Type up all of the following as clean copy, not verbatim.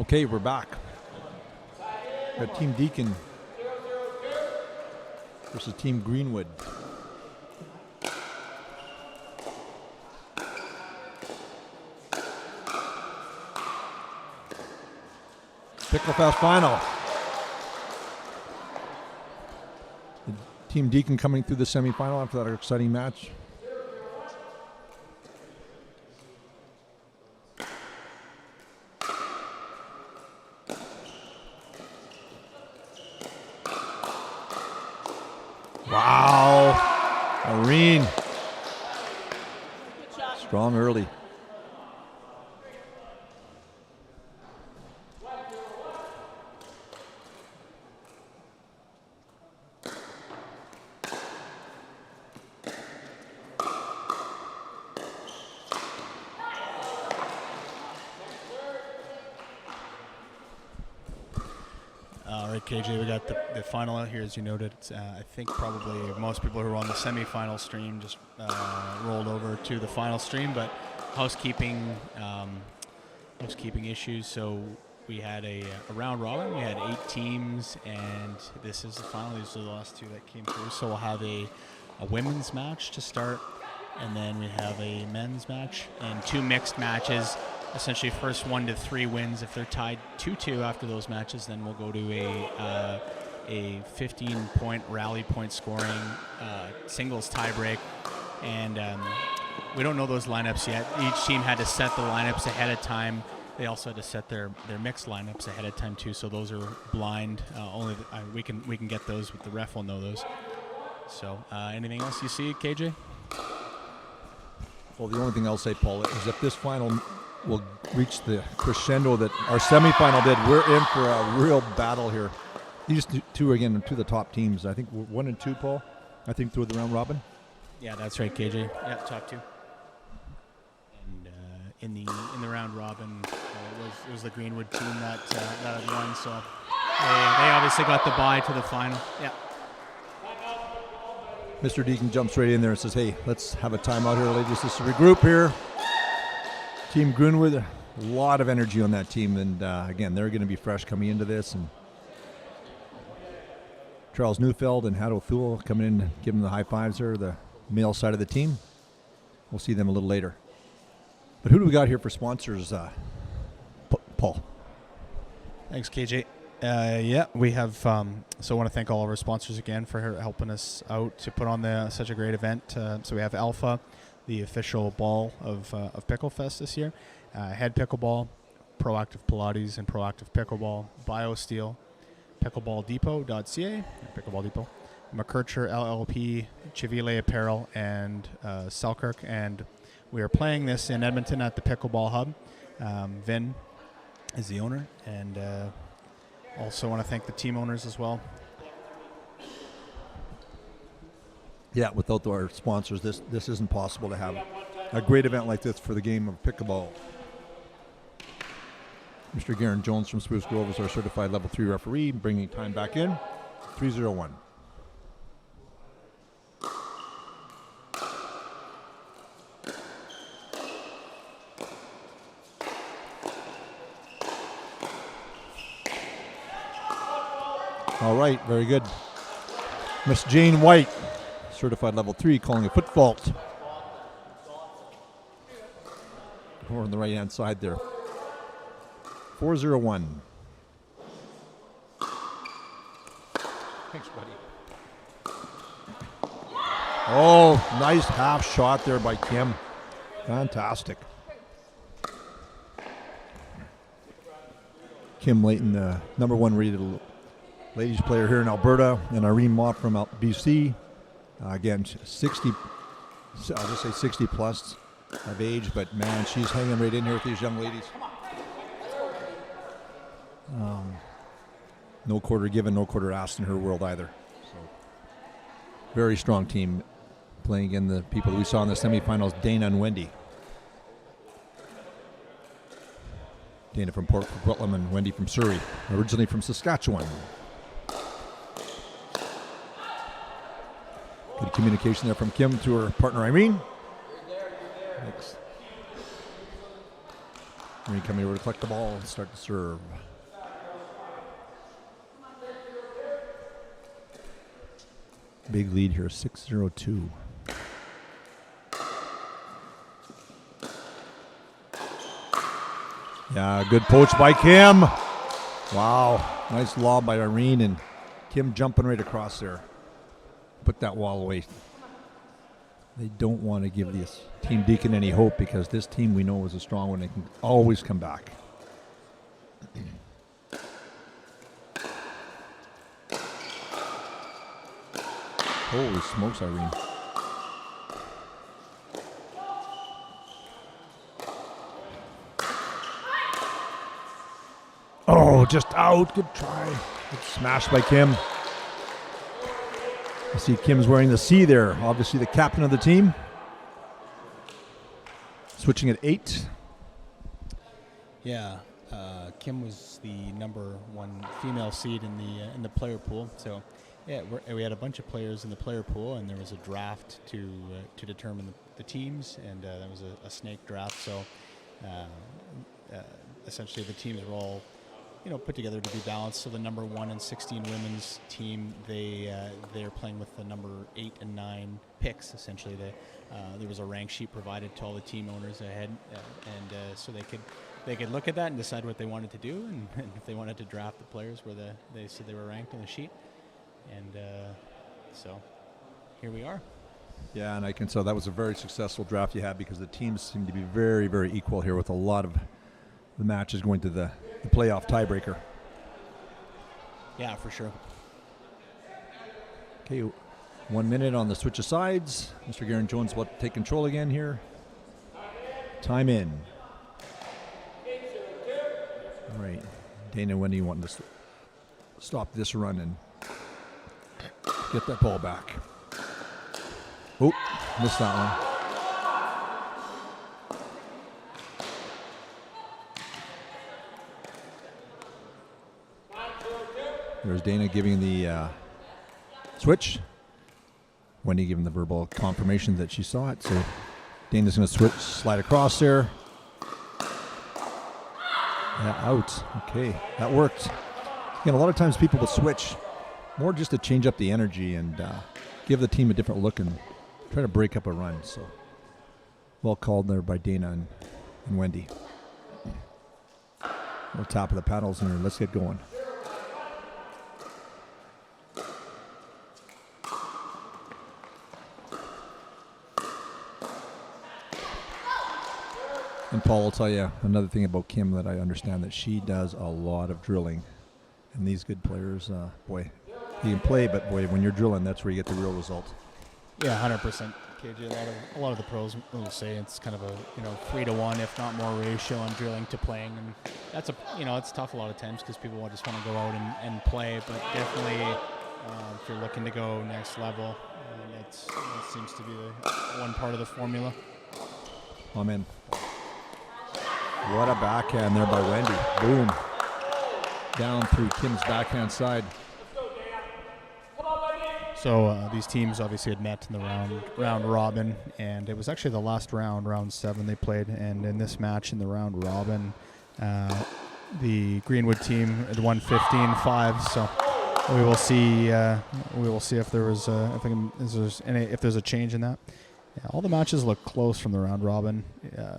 Okay, we're back. Got Team Deacon versus Team Greenwood. Picklefest final. Team Deacon coming through the semifinal after that exciting match. Wow. Irene. Strong early. All right, KJ, we got the final out here, as you noted. I think probably most people who are on the semifinal stream just rolled over to the final stream, but housekeeping issues. So we had a round robin. We had 8 teams, and this is the final. These are the last 2 that came through. So we'll have a women's match to start, and then we have a men's match and 2 mixed matches. Essentially, first 1 to 3 wins. If they're tied 2-2 after those matches, then we'll go to a 15-point rally point scoring singles tiebreak. And we don't know those lineups yet. Each team had to set the lineups ahead of time. They also had to set their mixed lineups ahead of time too. So those are blind. Only we can get those, but the ref will know those. So anything else you see, KJ? Well, the only thing I'll say, Paul, is if this final will reach the crescendo that our semifinal did, we're in for a real battle here. These two, again, 2 of the top teams. I think 1 and 2, Paul, I think, through the round robin. Yeah, that's right, KJ. Yeah, top 2. And in the round robin, it was the Greenwood team that had won. So they obviously got the bye to the final. Yeah. Mr. Deacon jumps right in there and says, hey, let's have a timeout here, ladies. Just to regroup here. Team Greenwood, a lot of energy on that team. And, again, they're going to be fresh coming into this. And Charles Neufeld and Haddo Thule coming in, giving the high fives there, the male side of the team. We'll see them a little later. But who do we got here for sponsors, Paul? Thanks, KJ. Yeah, we have. So I want to thank all of our sponsors again for helping us out to put on such a great event. So we have Alpha, the official ball of Picklefest this year. Head Pickleball, Proactive Pilates, and Proactive Pickleball, BioSteel, PickleballDepot.ca, Pickleball Depot, McKercher LLP, Chivile Apparel, and Selkirk. And we are playing this in Edmonton at the Pickleball Hub. Vin is the owner, and also want to thank the team owners as well. Yeah, without our sponsors, this isn't possible to have a great event like this for the game of pickleball. Mr. Garen Jones from Spruce Grove is our certified level 3 referee, bringing time back in, 3:01. All right, very good. Miss Jane White, certified level 3, calling a foot fault. Over on the right-hand side there. 4:01. Thanks, buddy. Oh, nice half shot there by Kim. Fantastic. Kim Layton, the number 1 rated ladies player here in Alberta, and Irene Mott from BC. Again, 60, I'll just say 60 plus of age, but man, she's hanging right in here with these young ladies. No quarter given, no quarter asked in her world either. So, very strong team playing again the people that we saw in the semifinals, Dana and Wendy. Dana from Port Coquitlam and Wendy from Surrey, originally from Saskatchewan. Good communication there from Kim to her partner Irene. Thanks. Irene coming over to collect the ball and start to serve. Big lead here, 6-0-2. Yeah, good poach by Kim. Wow, nice lob by Irene, and Kim jumping right across there. Put that wall away. They don't want to give this Team Deacon any hope because this team we know is a strong one. They can always come back. Holy smokes, Irene. Oh, just out. Good try. Good smash by Kim. I see Kim's wearing the C there. Obviously the captain of the team. Switching at 8. Yeah, Kim was the number 1 female seed in the player pool. So, yeah, we had a bunch of players in the player pool, and there was a draft to determine the teams, and that was a snake draft. So, essentially, the teams were all put together to be balanced. So the number 1 and 16 women's team, they're playing with the number 8 and 9 picks. Essentially, there was a rank sheet provided to all the team owners ahead, and so they could look at that and decide what they wanted to do, and if they wanted to draft the players where they said they were ranked on the sheet, and so here we are. Yeah, and I can tell that was a very successful draft you had because the teams seem to be very, very equal here with a lot of the matches going to the playoff tiebreaker. Yeah, for sure. Okay, 1 minute on the switch of sides. Mr. Garen Jones about to take control again here. Time in. All right, Dana and Wendy wanting to stop this run and get that ball back. Oh, missed that one. There's Dana giving the switch. Wendy giving the verbal confirmation that she saw it. So Dana's going to switch, slide across there. Yeah, out. Okay, that worked. Again, a lot of times people will switch more just to change up the energy and give the team a different look and try to break up a run. So well called there by Dana and Wendy. We'll top of the paddles and let's get going. And Paul will tell you another thing about Kim that I understand, that she does a lot of drilling. And these good players, boy, you can play, but boy, when you're drilling, that's where you get the real result. Yeah, 100%. KJ, a lot of the pros will say it's kind of a 3-to-1, if not more, ratio on drilling to playing, and that's it's tough a lot of times because people just want to go out and play. But definitely, if you're looking to go next level, that seems to be the one part of the formula. Amen. What a backhand there by Wendy. Boom. Down through Kim's backhand side. So these teams obviously had met in the round robin, and it was actually the last round 7 they played. And in this match in the round robin, the Greenwood team had won 15-5. So we will see. We will see if there was if there's a change in that. Yeah, all the matches look close from the round robin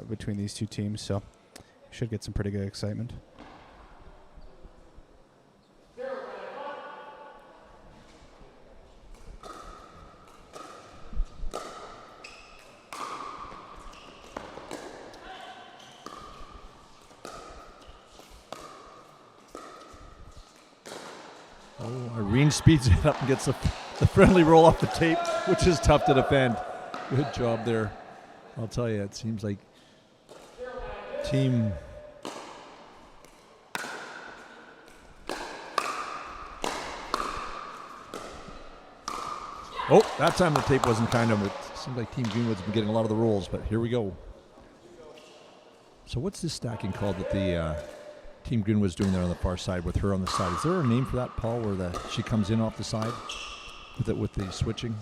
between these two teams, so should get some pretty good excitement. Oh, Irene speeds it up and gets the friendly roll off the tape, which is tough to defend. Good job there. I'll tell you, it seems like team... Oh, that time the tape wasn't kind of. It seems like Team Greenwood's been getting a lot of the rolls, but here we go. So what's this stacking called that the Team Greenwood's doing there on the far side with her on the side? Is there a name for that, Paul, where she comes in off the side with the switching?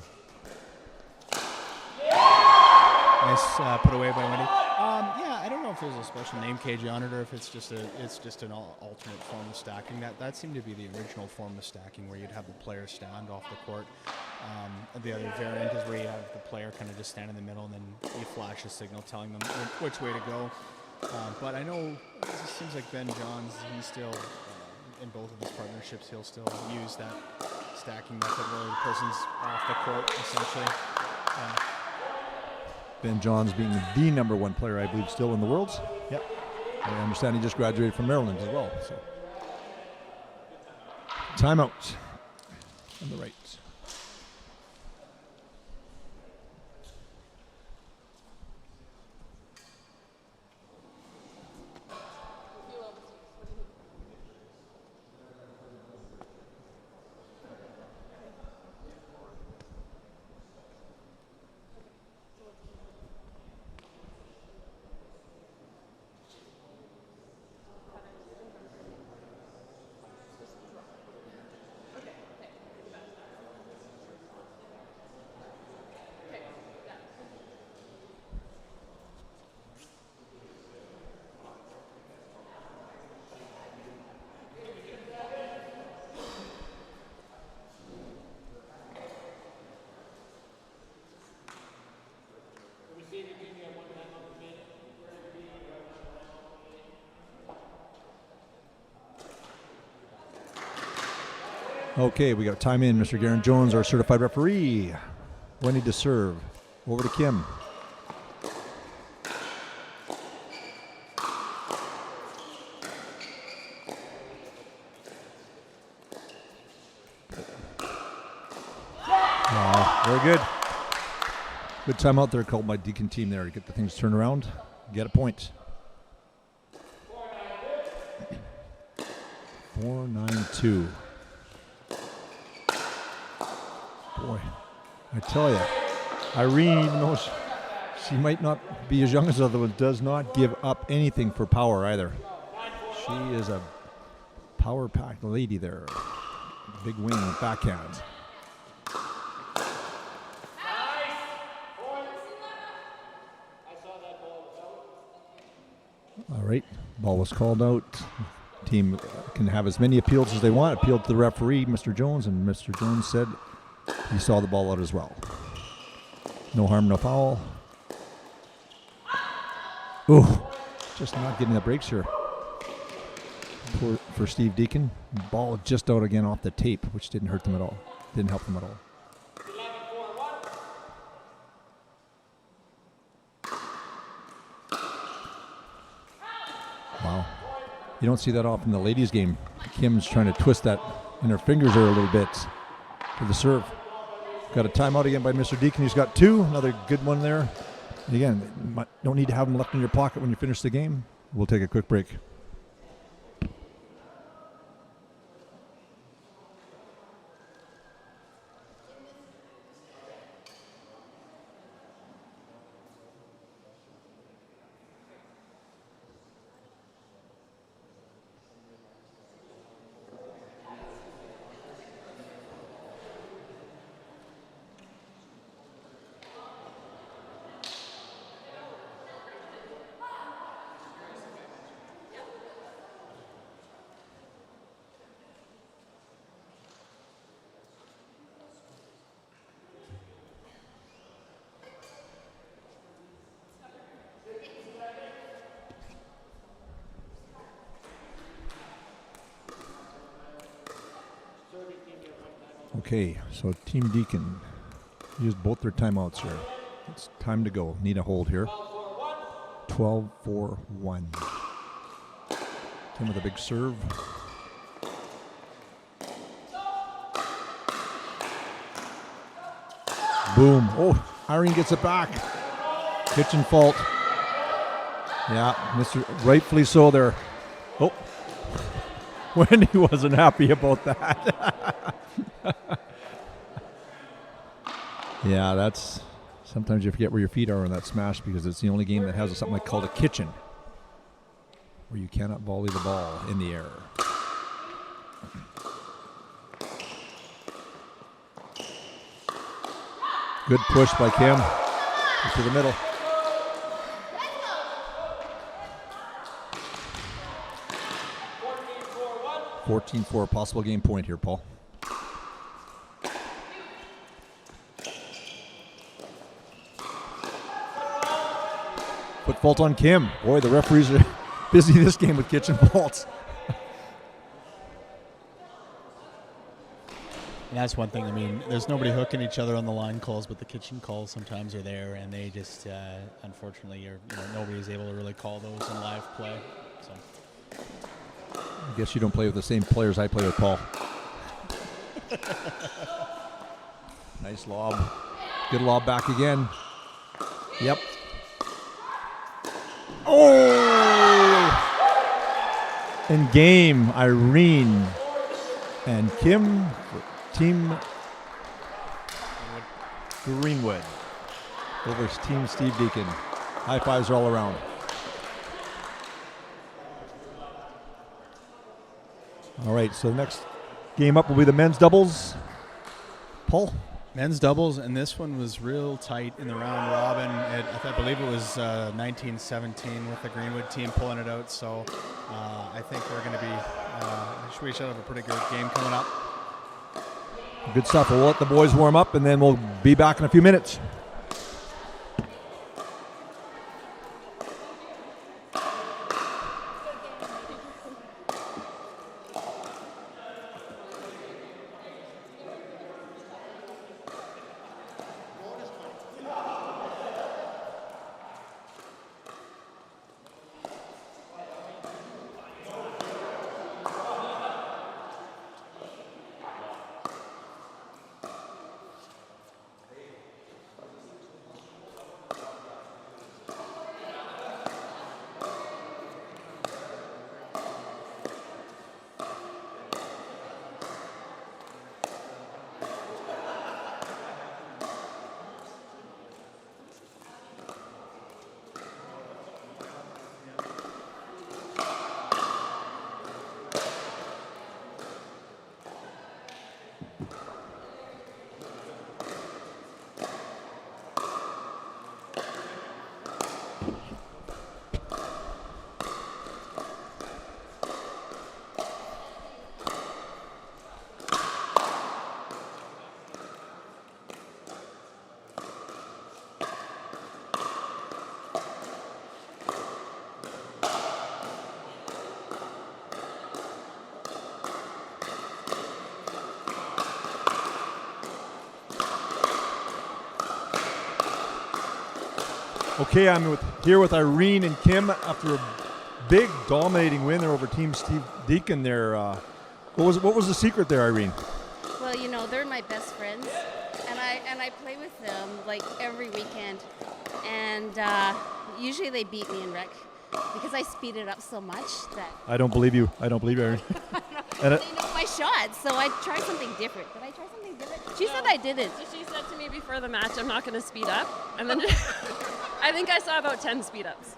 Nice put away by Wendy. Yeah, I don't know if there's a special name KG on it or if it's just an alternate form of stacking. That seemed to be the original form of stacking, where you'd have the player stand off the court. The other variant is where you have the player kind of just stand in the middle, and then you flash a signal telling them which way to go. But I know it seems like Ben Johns, he's still in both of his partnerships, he'll still use that stacking method where the person's off the court essentially. Ben Johns being the number one player, I believe, still in the world. Yep. I understand he just graduated from Maryland as well. So, timeout on the right. Okay, we got time in. Mr. Garen Jones, our certified referee. Ready to serve. Over to Kim. Very good. Good timeout there called by Deacon team there to get the things turned around. Get a point. 4-9-2. Boy, I tell you, Irene, even though she might not be as young as the other one, does not give up anything for power either. She is a power-packed lady there. Big wing backhand. All right, ball was called out. Team can have as many appeals as they want. Appealed to the referee, Mr. Jones, and Mr. Jones said he saw the ball out as well. No harm, no foul. Ooh, just not getting the breaks here. For Steve Deacon. Ball just out again off the tape, which didn't hurt them at all. Didn't help them at all. Wow. You don't see that often in the ladies' game. Kim's trying to twist that in her fingers there a little bit for the serve. Got a timeout again by Mr. Deacon. He's got two. Another good one there. And again, don't need to have them left in your pocket when you finish the game. We'll take a quick break. Okay, so Team Deacon used both their timeouts here. It's time to go. Need a hold here. 12-4-1. Tim with a big serve. Boom. Oh, Irene gets it back. Kitchen fault. Yeah, Mr. Rightfully so there. Oh, Wendy wasn't happy about that. Yeah, that's sometimes you forget where your feet are on that smash because it's the only game that has something like called a kitchen where you cannot volley the ball in the air. Good push by Kim to the middle. 14 for a possible game point here, Paul. Foot fault on Kim. Boy, the referees are busy this game with kitchen faults. And that's one thing. I mean, there's nobody hooking each other on the line calls, but the kitchen calls sometimes are there, and they just, unfortunately, nobody is able to really call those in live play. So. I guess you don't play with the same players I play with, Paul. Nice lob. Good lob back again. Yep. Oh! In game, Irene and Kim for Team Greenwood over Team Steve Deacon. High fives all around. All right, so the next game up will be the men's doubles. Paul? Men's doubles, and this one was real tight in the round robin. I believe it was 1917 with the Greenwood team pulling it out. So I think we're going to be, we should have a pretty good game coming up. Good stuff. We'll let the boys warm up, and then we'll be back in a few minutes. Okay, I'm here with Irene and Kim after a big dominating win there over Team Steve Deacon there. What was the secret there, Irene? Well, they're my best friends, and I play with them like every weekend, and usually they beat me in rec because I speed it up so much that I don't believe you. I don't believe you, Irene. they know my shots, so I tried something different. Did I try something different? She said I didn't. So she said to me before the match, I'm not going to speed up, and then I think I saw about 10 speed ups.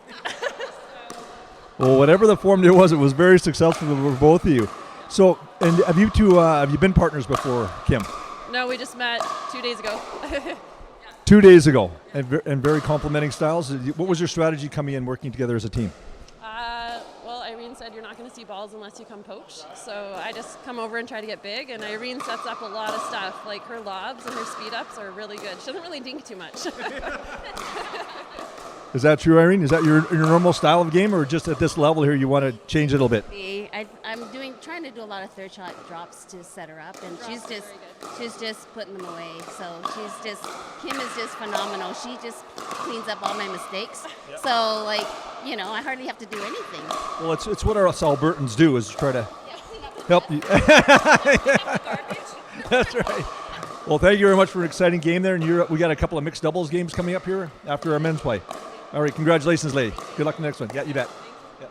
Well, whatever the form there was, it was very successful for both of you. So, and have you been partners before, Kim? No, we just met 2 days ago. 2 days ago, and very complimenting styles. What was your strategy coming in, working together as a team? Well, Irene said you're not going to see balls unless you come poach. So I just come over and try to get big, and Irene sets up a lot of stuff. Like her lobs and her speed ups are really good. She doesn't really dink too much. Is that true, Irene? Is that your normal style of game, or just at this level here you want to change it a little bit? I'm trying to do a lot of third shot drops to set her up, and she's just putting them away. So Kim is just phenomenal. She just cleans up all my mistakes. Yep. So I hardly have to do anything. Well, it's what us Albertans do, is try to help you. That's right. Well, thank you very much for an exciting game there, and we got a couple of mixed doubles games coming up here after our men's play. All right, congratulations, lady. Good luck in the next one. Yeah, you bet. Yeah.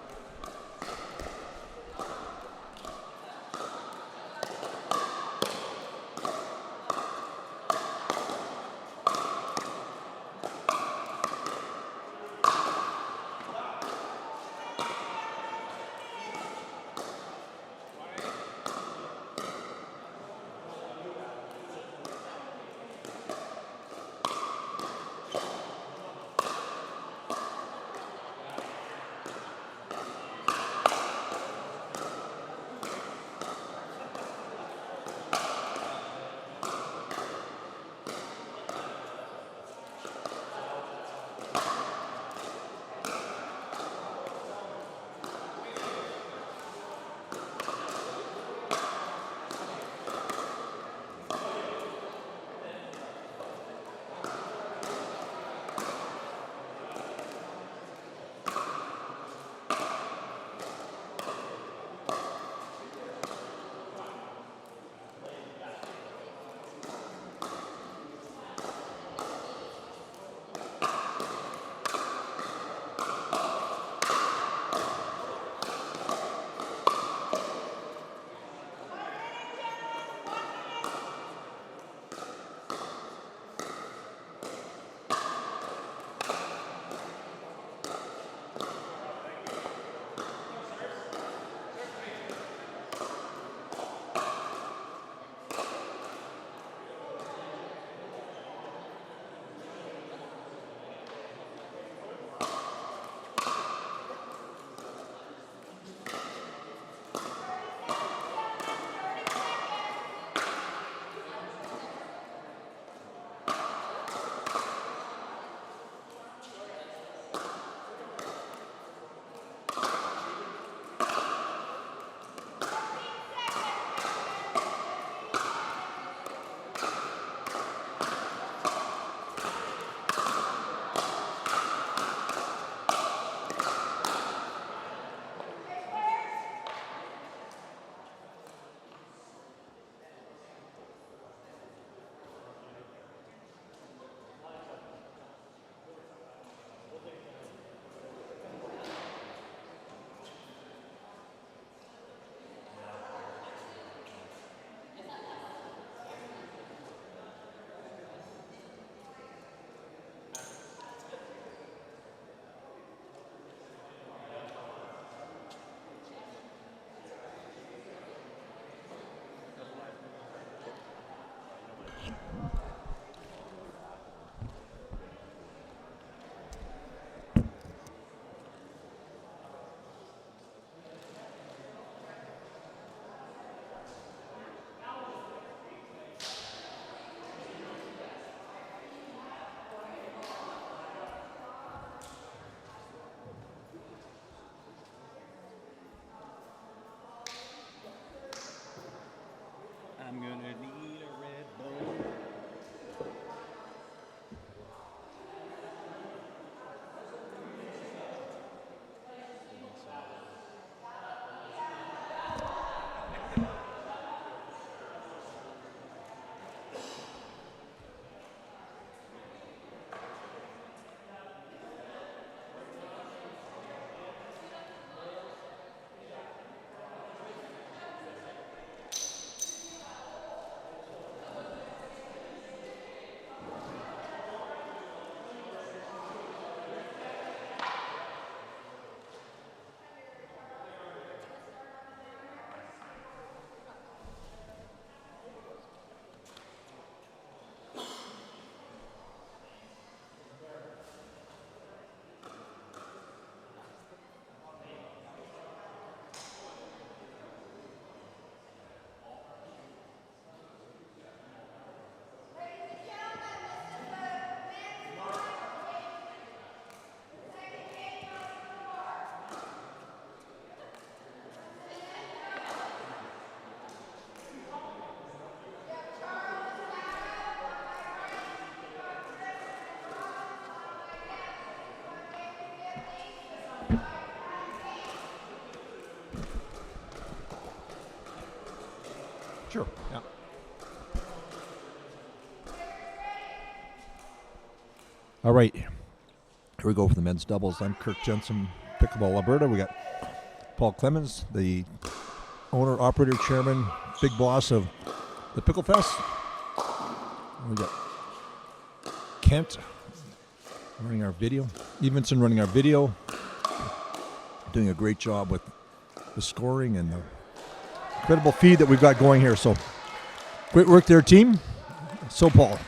Sure. Yeah. All right. Here we go for the men's doubles. I'm Kirk Jensen, Pickleball Alberta. We got Paul Clemens, the owner, operator, chairman, big boss of the Picklefest. We got Kent running our video. Evenson running our video. Doing a great job with the scoring and the incredible feed that we've got going here. So great work there, team. So, Paul,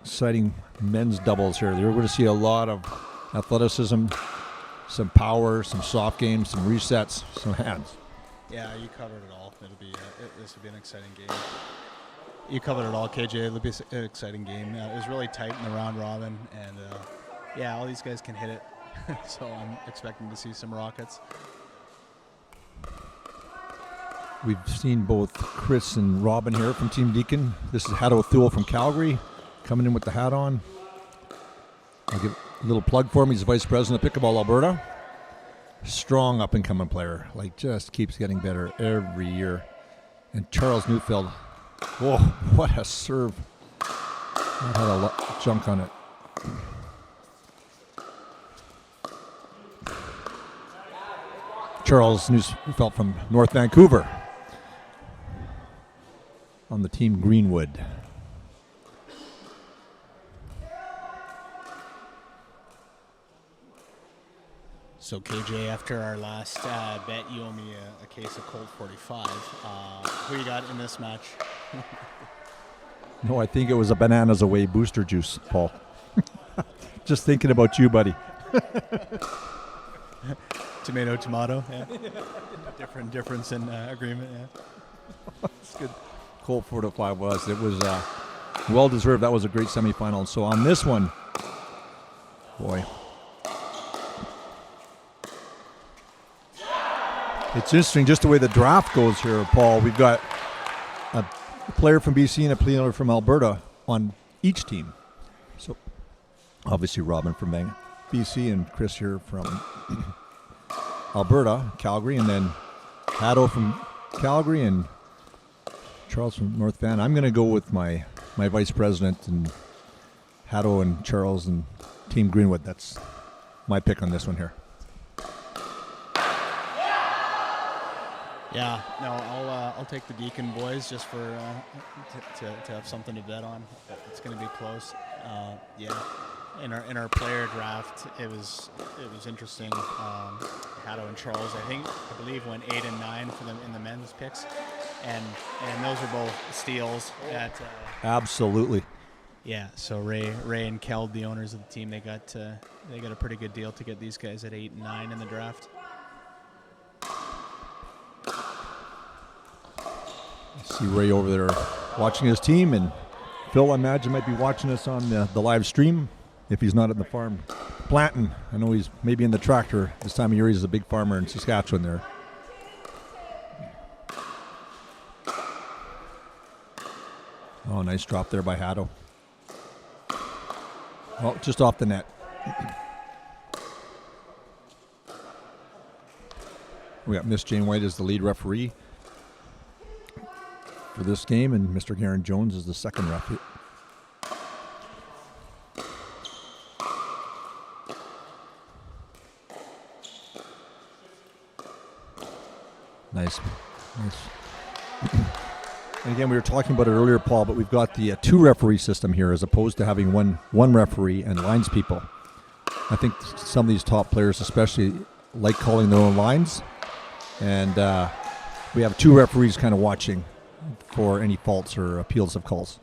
exciting men's doubles here. You're going to see a lot of athleticism, some power, some soft games, some resets, some hands. Yeah, you covered it all. This will be an exciting game. You covered it all, KJ. It'll be an exciting game. It was really tight in the round robin, and yeah, all these guys can hit it. So I'm expecting to see some rockets. We've seen both Chris and Robin here from Team Deacon. This is Hato Thule from Calgary, coming in with the hat on. I'll give a little plug for him. He's Vice President of Pickleball Alberta. Strong up-and-coming player. Like, just keeps getting better every year. And Charles Neufeld. Whoa, what a serve. That had a lot of junk on it. Charles Neufeld from North Vancouver on the Team Greenwood. So KJ, after our last bet, you owe me a case of Colt 45. Who you got in this match? No, I think it was a Bananas Away booster juice, Paul. Just thinking about you, buddy. Tomato, tomato. Yeah. Difference in agreement. Yeah. That's good. Colt 45 was. It was well deserved. That was a great semifinal. So on this one, boy. It's interesting just the way the draft goes here, Paul. We've got a player from BC and a player from Alberta on each team. So obviously Robin from BC and Chris here from Alberta, Calgary, and then Hato from Calgary and Charles from North Van. I'm going to go with my vice president and Hato and Charles and Team Greenwood. That's my pick on this one here. Yeah, no, I'll take the Deacon boys just for to have something to bet on. It's going to be close. Yeah, in our player draft, it was interesting. Hato and Charles, I believe went 8 and 9 for them in the men's picks, and those are both steals. Absolutely. Yeah, so Ray and Keld, the owners of the team, they got a pretty good deal to get these guys at 8 and 9 in the draft. See Ray over there watching his team, and Phil, I imagine, might be watching us on the live stream if he's not at the farm planting. I know he's maybe in the tractor this time of year. He's a big farmer in Saskatchewan there. Oh, nice drop there by Hato. Oh, just off the net. We got Miss Jane White as the lead referee for this game, and Mr. Garen Jones is the second referee. Nice. And again, we were talking about it earlier, Paul, but we've got the two referee system here as opposed to having one referee and lines people. I think some of these top players especially like calling their own lines, and we have two referees kind of watching for any faults or appeals of calls.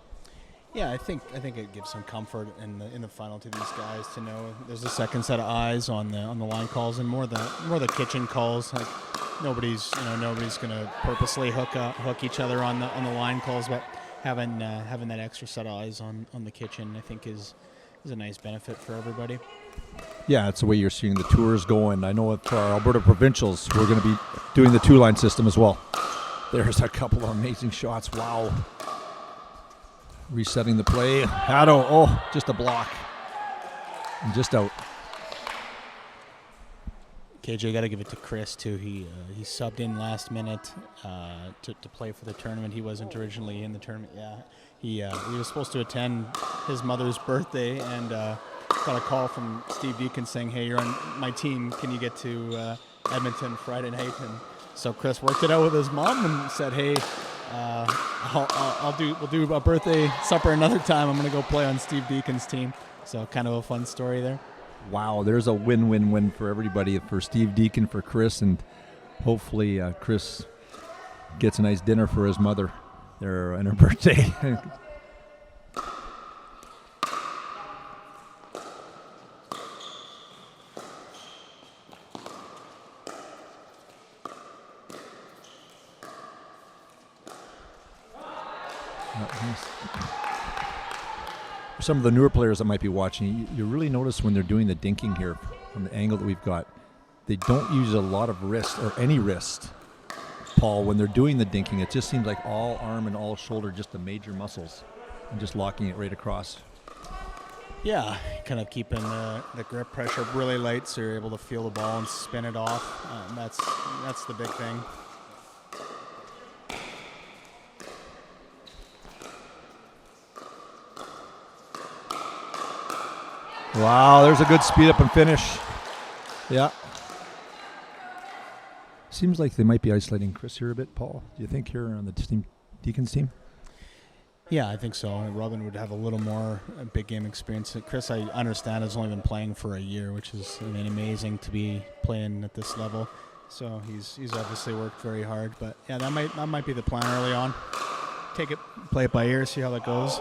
Yeah, I think it gives some comfort in the final to these guys to know there's a second set of eyes on the line calls, and more the kitchen calls. Like nobody's going to purposely hook each other on the line calls, but having that extra set of eyes on the kitchen, I think is a nice benefit for everybody. Yeah, it's the way you're seeing the tours go, and I know for our Alberta Provincials, we're going to be doing the two-line system as well. There's a couple of amazing shots. Wow. Resetting the play. Hato, just a block. And just out. KJ, got to give it to Chris too. He subbed in last minute to play for the tournament. He wasn't originally in the tournament. Yeah, he was supposed to attend his mother's birthday and got a call from Steve Deacon saying, "Hey, you're on my team. Can you get to Edmonton Friday night?" And so Chris worked it out with his mom and said, "Hey, we'll do a birthday supper another time. I'm gonna go play on Steve Deacon's team." So kind of a fun story there. Wow, there's a win-win-win for everybody, for Steve Deacon, for Chris, and hopefully Chris gets a nice dinner for his mother there on her birthday. Some of the newer players that might be watching, you really notice when they're doing the dinking here from the angle that we've got, they don't use a lot of wrist or any wrist, Paul. When they're doing the dinking, it just seems like all arm and all shoulder, just the major muscles, and just locking it right across. Yeah, kind of keeping the grip pressure really light so you're able to feel the ball and spin it off. That's the big thing. Wow, there's a good speed up and finish. Yeah. Seems like they might be isolating Chris here a bit, Paul. Do you think here on the team, Deacon's team? Yeah, I think so. Robin would have a little more big game experience. Chris, I understand, has only been playing for a year, which is amazing to be playing at this level. So he's obviously worked very hard. But yeah, that might be the plan early on. Take it, play it by ear, see how that goes.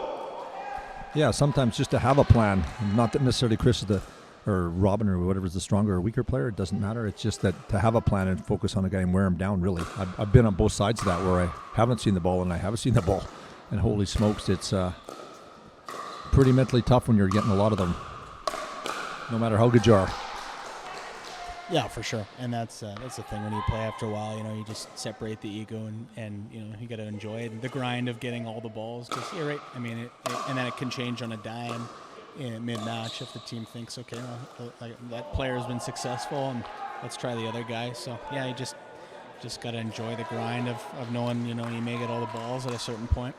Yeah, sometimes just to have a plan. Not that necessarily Chris is or Robin or whatever is the stronger or weaker player. It doesn't matter. It's just that to have a plan and focus on a guy and wear him down, really. I've been on both sides of that where I haven't seen the ball and I haven't seen the ball. And holy smokes, it's pretty mentally tough when you're getting a lot of them, no matter how good you are. Yeah, for sure. And that's the thing. When you play after a while, you just separate the ego and you got to enjoy it. And the grind of getting all the balls. Because you're right. I mean, and then it can change on a dime in mid-match if the team thinks, okay, well, that player has been successful and let's try the other guy. So, yeah, you just got to enjoy the grind of knowing, you may get all the balls at a certain point.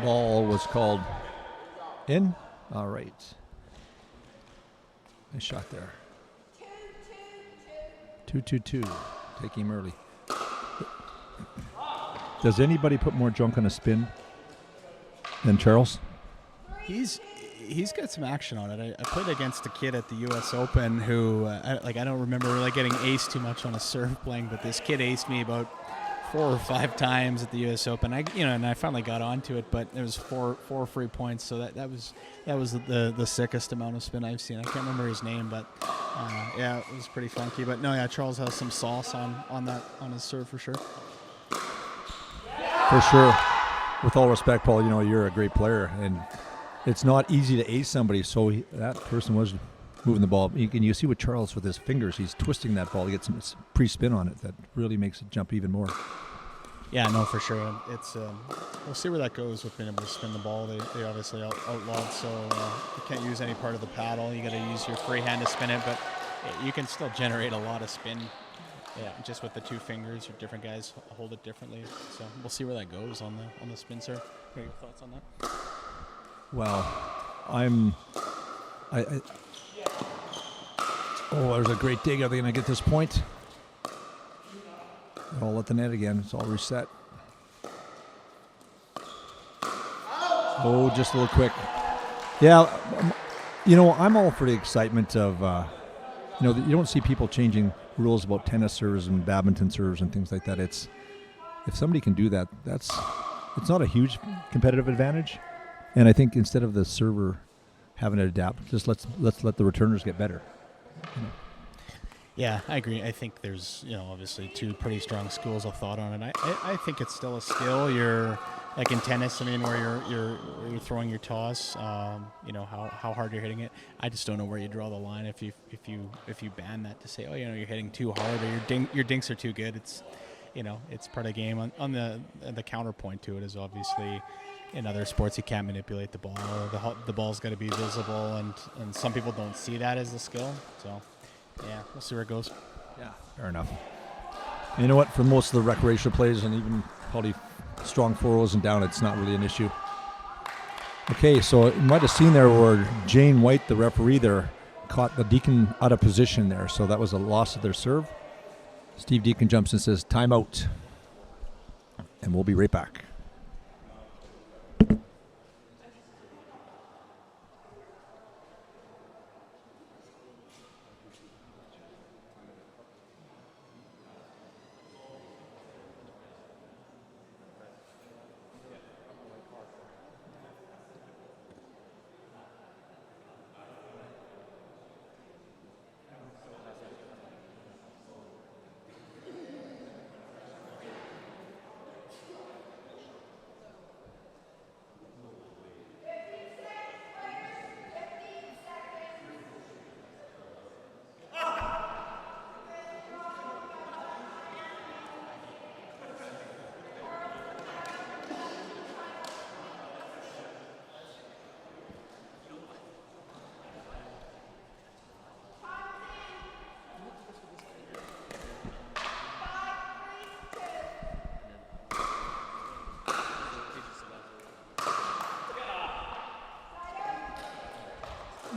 Ball was called in. All right. Nice shot there. 2-2-2. Take him early. Does anybody put more junk on a spin than Charles? He's got some action on it. I played against a kid at the U.S. Open who, I don't remember really getting aced too much on a serve playing, but this kid aced me about 4 or 5 times at the U.S. Open. And I finally got onto it, but there was four free points, so that was the sickest amount of spin I've seen. I can't remember his name, but yeah, it was pretty funky. But no, yeah, Charles has some sauce on his serve for sure. For sure. With all respect, Paul, you're a great player, and it's not easy to ace somebody. So that person was moving the ball. You see with Charles with his fingers, he's twisting that ball to get some pre-spin on it. That really makes it jump even more. Yeah, no, for sure. It's we'll see where that goes with being able to spin the ball. They obviously outlawed, so you can't use any part of the paddle. You got to use your free hand to spin it, but you can still generate a lot of spin. Yeah, just with the 2 fingers. Or different guys hold it differently, so we'll see where that goes on the spin serve. What are your thoughts on that? Well, there's a great dig. Are they going to get this point? All at the net again. It's all reset. Oh, just a little quick. Yeah, I'm all for the excitement of, you don't see people changing rules about tennis serves and badminton serves and things like that. If somebody can do that, it's not a huge competitive advantage. And I think instead of the server having to adapt, just let's let the returners get better. Yeah, I agree. I think there's, obviously 2 pretty strong schools of thought on it. I think it's still a skill. like in tennis, I mean, where you're throwing your toss, you know how hard you're hitting it. I just don't know where you draw the line if you ban that to say, oh, you know, you're hitting too hard or your dinks are too good. It's, you know, it's part of the game. On the counterpoint to it is obviously in other sports you can't manipulate the ball. The ball's got to be visible, and some people don't see that as a skill. So yeah, we'll see where it goes. Yeah, fair enough. You know what? For most of the recreational players and even probably strong 4-0s and down, it's not really an issue. Okay, so you might have seen there where Jane White, the referee there, caught the Deacon out of position there. So that was a loss of their serve. Steve Deacon jumps and says, timeout. And we'll be right back.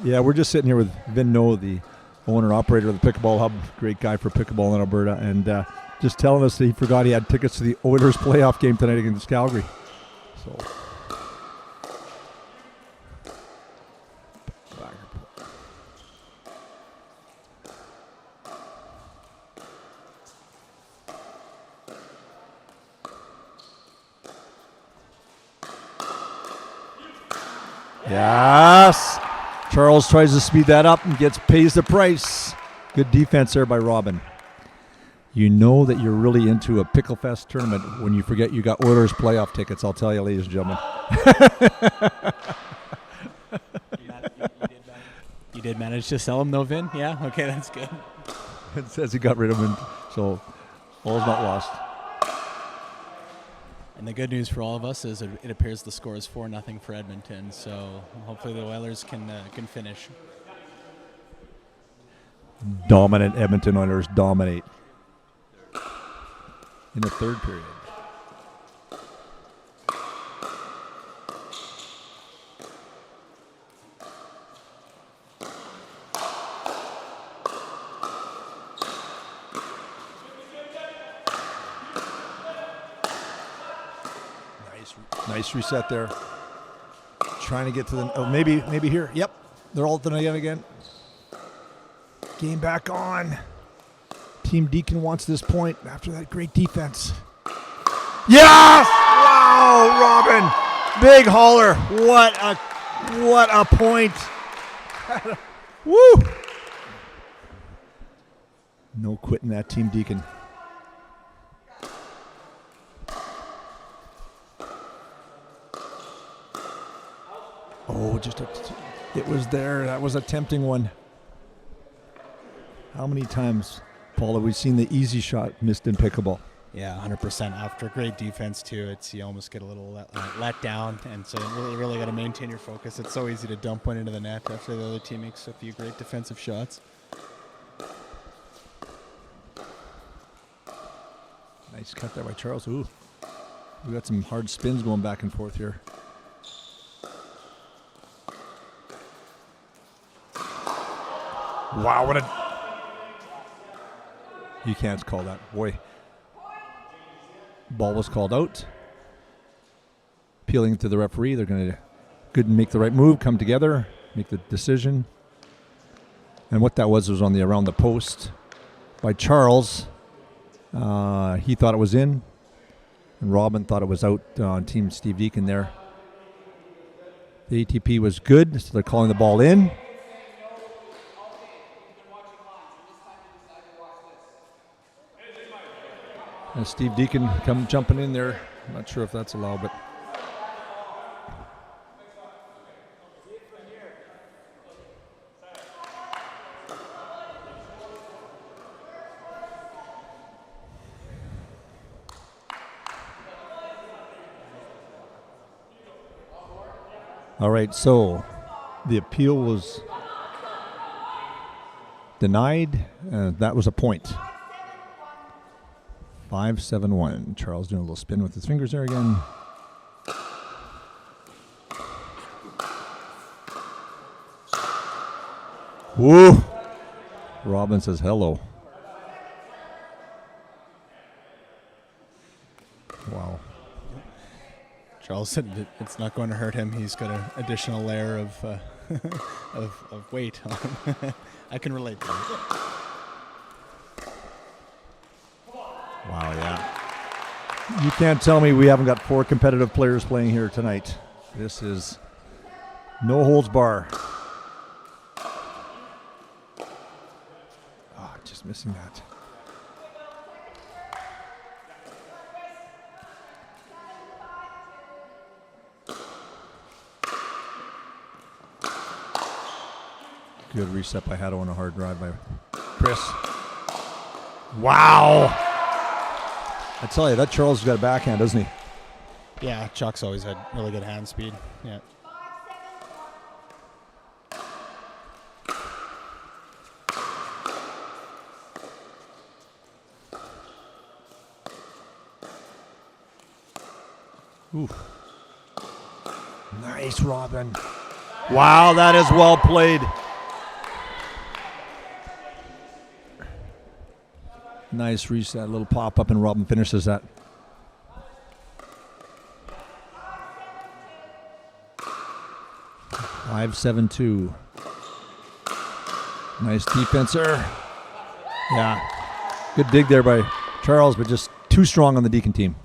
Yeah, we're just sitting here with Vin No, the owner-operator of the Pickleball Hub, great guy for pickleball in Alberta, and just telling us that he forgot he had tickets to the Oilers playoff game tonight against Calgary. So, yes. Charles tries to speed that up and pays the price. Good defense there by Robin. You know that you're really into a Picklefest tournament when you forget you got Oilers playoff tickets, I'll tell you, ladies and gentlemen. You did manage to sell them though, Vin? Yeah? Okay, that's good. It says he got rid of him, so all's not lost. And the good news for all of us is it appears the score is 4-0 for Edmonton, so hopefully the Oilers can finish. Dominant Edmonton Oilers dominate in the third period. Nice reset there. Trying to get to the... Oh, maybe here. Yep. They're alternating again. Game back on. Team Deacon wants this point after that great defense. Yes! Wow, Robin. Big hauler. What a point. Woo! No quitting that Team Deacon. Oh, it was there. That was a tempting one. How many times, Paul, have we seen the easy shot missed in pickleball? Yeah, 100%. After great defense, too, you almost get a little let down. And so you really got to maintain your focus. It's so easy to dump one into the net after the other team makes a few great defensive shots. Nice cut there by Charles. Ooh, we got some hard spins going back and forth here. Wow, what a... You can't call that. Boy. Ball was called out. Appealing to the referee. They're going to make the right move, come together, make the decision. And what that was on the around the post by Charles. He thought it was in. And Robin thought it was out on Team Steve Deacon there. The ATP was good, so they're calling the ball in. And Steve Deacon jumping in there. I'm not sure if that's allowed, but All right, so the appeal was denied. That was a point. 5-7-1. Charles doing a little spin with his fingers there again. Woo! Robin says hello. Wow. Charles said that it's not going to hurt him. He's got an additional layer of of weight on him. I can relate to that. Wow, yeah. You can't tell me we haven't got 4 competitive players playing here tonight. This is no holds bar. Oh, just missing that. Good reset by Haddo on a hard drive by Chris. Wow! I tell you, that Charles has got a backhand, doesn't he? Yeah, Chuck's always had really good hand speed. Yeah. Ooh. Nice, Robin. Wow, that is well played. Nice reset, little pop up, and Robin finishes that. Five, 7-2. Nice defenser. Yeah, good dig there by Charles, but just too strong on the Deacon team.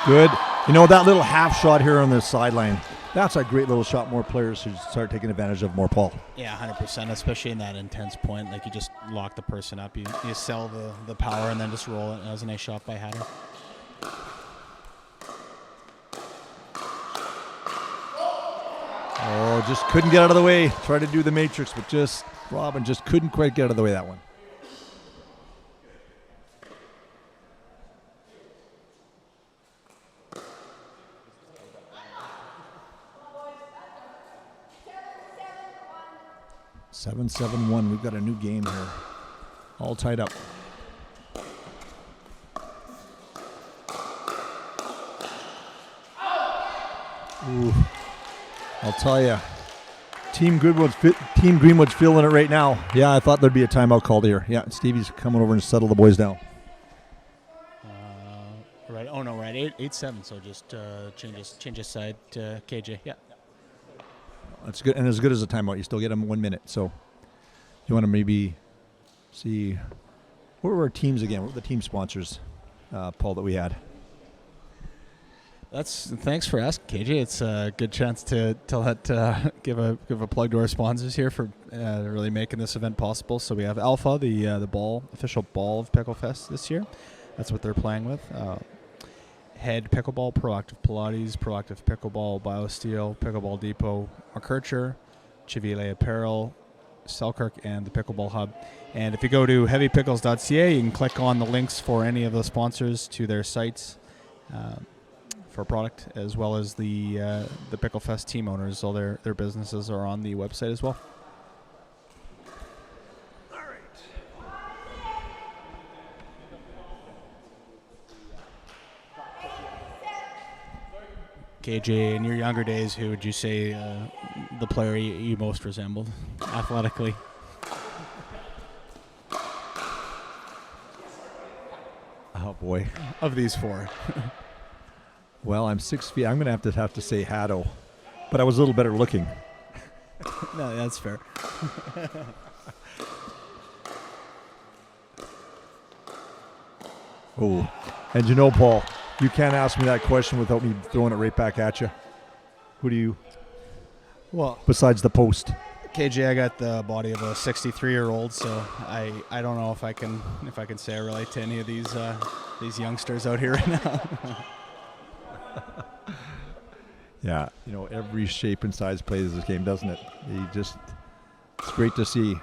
Good. You know, that little half shot here on the sideline, that's a great little shot. More players should start taking advantage of more, Paul. Yeah, 100%, especially in that intense point. Like, you just lock the person up. You sell the power and then just roll it. That was a nice shot by Hatter. Oh, just couldn't get out of the way. Tried to do the matrix, but Robin just couldn't quite get out of the way that one. Seven, 7-1. We've got a new game here. All tied up. Ooh. I'll tell you, Team Greenwood's feeling it right now. Yeah, I thought there'd be a timeout called here. Yeah, Stevie's coming over and settle the boys down. Right. Oh no, right. 8-7. So just change his side to KJ. Yeah. That's good, and as good as a timeout, you still get them 1 minute. So you want to maybe see what were our teams again? What were the team sponsors, Paul, that we had? Thanks for asking, KJ. It's a good chance to give a plug to our sponsors here for really making this event possible. So we have Alpha, the official ball of Picklefest this year. That's what they're playing with. Head Pickleball, Proactive Pilates, Proactive Pickleball, BioSteel, Pickleball Depot, McKercher, Chivile Apparel, Selkirk, and the Pickleball Hub. And if you go to heavypickles.ca, you can click on the links for any of the sponsors to their sites for product, as well as the Picklefest team owners. All their businesses are on the website as well. KJ, in your younger days, who would you say the player you most resembled athletically? Oh, boy. Of these four. Well, I'm 6 feet. I'm going to have to say Haddo, but I was a little better looking. No, that's fair. Oh, and you know, Paul, you can't ask me that question without me throwing it right back at you. Who do you, Well, besides the post? KJ, I got the body of a 63-year-old, so I don't know if I can say I relate to any of these youngsters out here right now. Yeah, you know, every shape and size plays this game, doesn't it? It's great to see.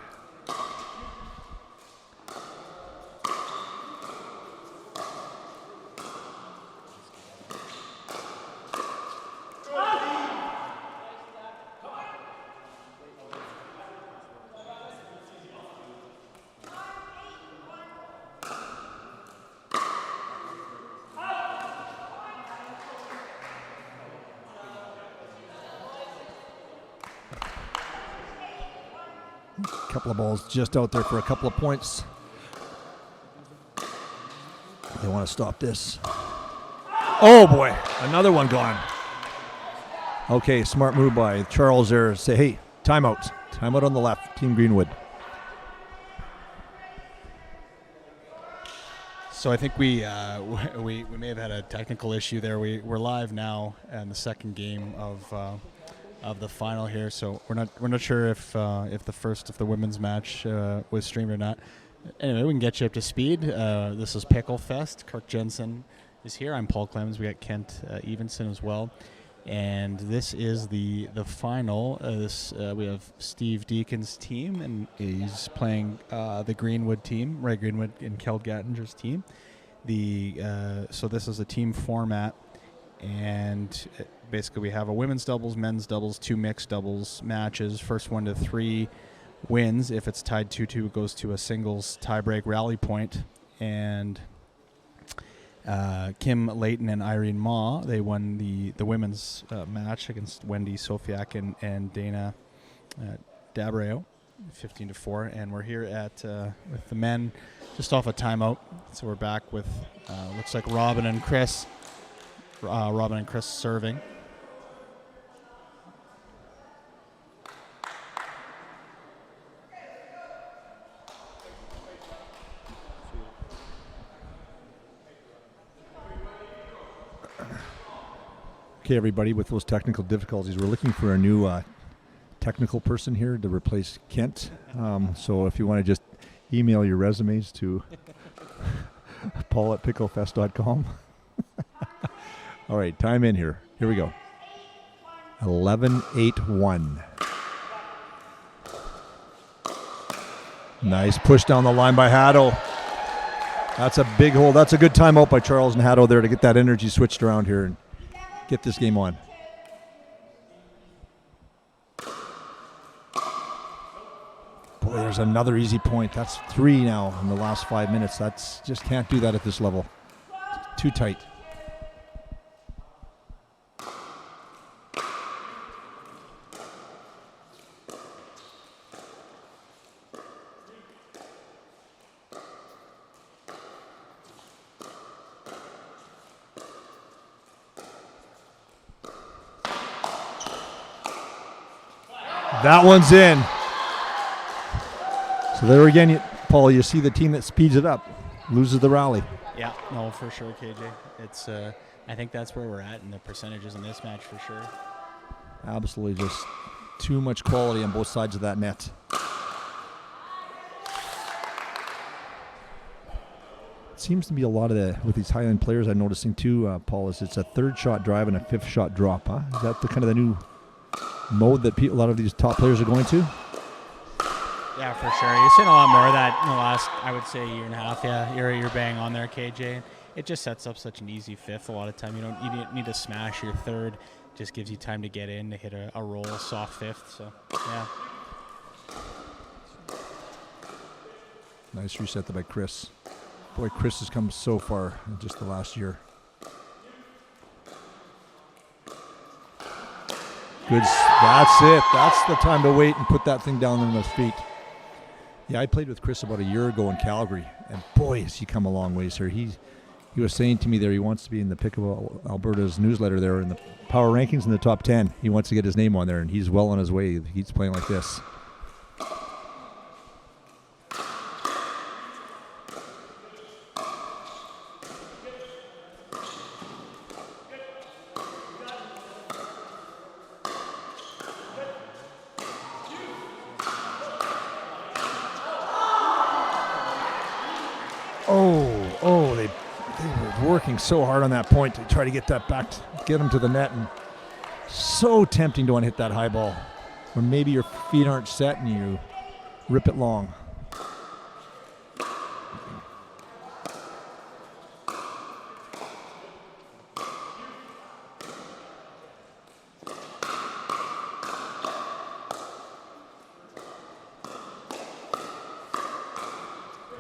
Couple of balls just out there for a couple of points. They want to stop this. Oh boy, another one gone. Okay, smart move by Charles there. Say, hey, timeout. Timeout on the left, Team Greenwood. So I think we may have had a technical issue there. We're live now in the second game of the final here. So we're not sure if the women's match was streamed or not. Anyway, we can get you up to speed. This is Picklefest. Kirk Jensen is here. I'm Paul Clemens. We got Kent Evenson as well. And this is the final. We have Steve Deacon's team, and he's playing the Greenwood team, Ray Greenwood and Kel Gattinger's team. So this is a team format, and basically we have a women's doubles, men's doubles, 2 mixed doubles matches. First 1 to 3 wins. If it's tied 2-2, it goes to a singles tiebreak rally point. And Kim Layton and Irene Ma, they won the women's match against Wendy Sofiak and Dana Dabreo, 15-4. And we're here with the men just off a timeout. So we're back with looks like Robin and Chris serving. Okay, everybody, with those technical difficulties, we're looking for a new technical person here to replace Kent. So if you want to just email your resumes to paul@picklefest.com. All right, time in here. Here we go. 11-8-1. Nice push down the line by Haddo. That's a big hole. That's a good timeout by Charles and Haddo there to get that energy switched around here and get this game on. Boy, there's another easy point. That's 3 now in the last 5 minutes. That's just can't do that at this level. Too tight. That one's in. So there again, Paul, you see the team that speeds it up loses the rally. Yeah, no, for sure, KJ. It's I think that's where we're at in the percentages in this match for sure. Absolutely, just too much quality on both sides of that net. It seems to be a lot of with these Highland players I'm noticing too, Paul, is it's a 3rd shot drive and a 5th shot drop, huh? Is that the kind of the new mode that a lot of these top players are going to? Yeah, for sure. You've seen a lot more of that in the last, I would say, year and a half. Yeah, you're bang on there, KJ. It just sets up such an easy 5th. A lot of time you don't need to smash your 3rd. Just gives you time to get in to hit a roll, soft 5th. So yeah. Nice reset there by Chris. Boy, Chris has come so far in just the last year. Good. That's it. That's the time to wait and put that thing down on his feet. Yeah, I played with Chris about a year ago in Calgary, and boy, has he come a long ways here. He was saying to me there he wants to be in the Picklefest Alberta's newsletter there in the power rankings in the top 10. He wants to get his name on there, and he's well on his way. He's playing like this. They were working so hard on that point to try to get that back, get him to the net, and so tempting to want to hit that high ball. Or maybe your feet aren't set and you rip it long.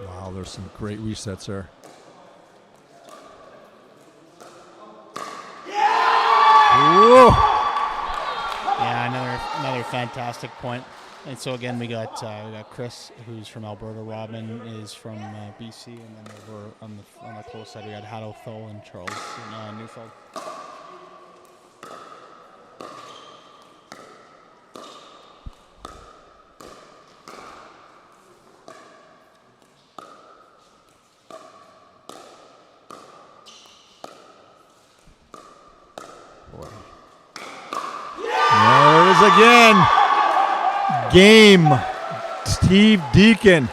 Wow, there's some great resets there. Whoa. Yeah, another fantastic point. And so again, we got Chris, who's from Alberta. Robin is from BC, and then over on the close side, we got Haddo, Thol, and Charles in Newfield. There it is again. Game. Steve Deacon.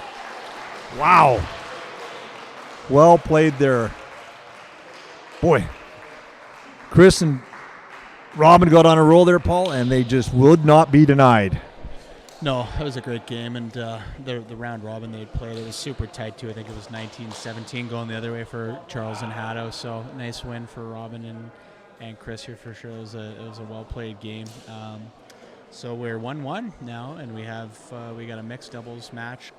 Wow. Well played there. Boy. Chris and Robin got on a roll there, Paul, and they just would not be denied. No, it was a great game, and the round robin they played, it was super tight too. I think it was 19-17 going the other way for Charles and Haddo. So nice win for Robin and Chris here for sure. It was a well played game. So we're 1-1 now, and we got a mixed doubles match,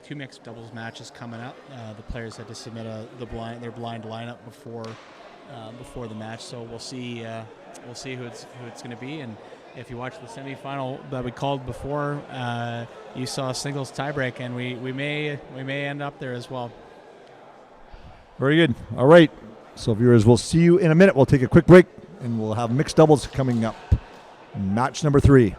2 mixed doubles matches coming up. The players had to submit their blind lineup before the match. So we'll see who it's going to be. And if you watch the semifinal that we called before, you saw a singles tiebreak, and we may end up there as well. Very good. All right. So viewers, we'll see you in a minute. We'll take a quick break, and we'll have mixed doubles coming up. Match number 3.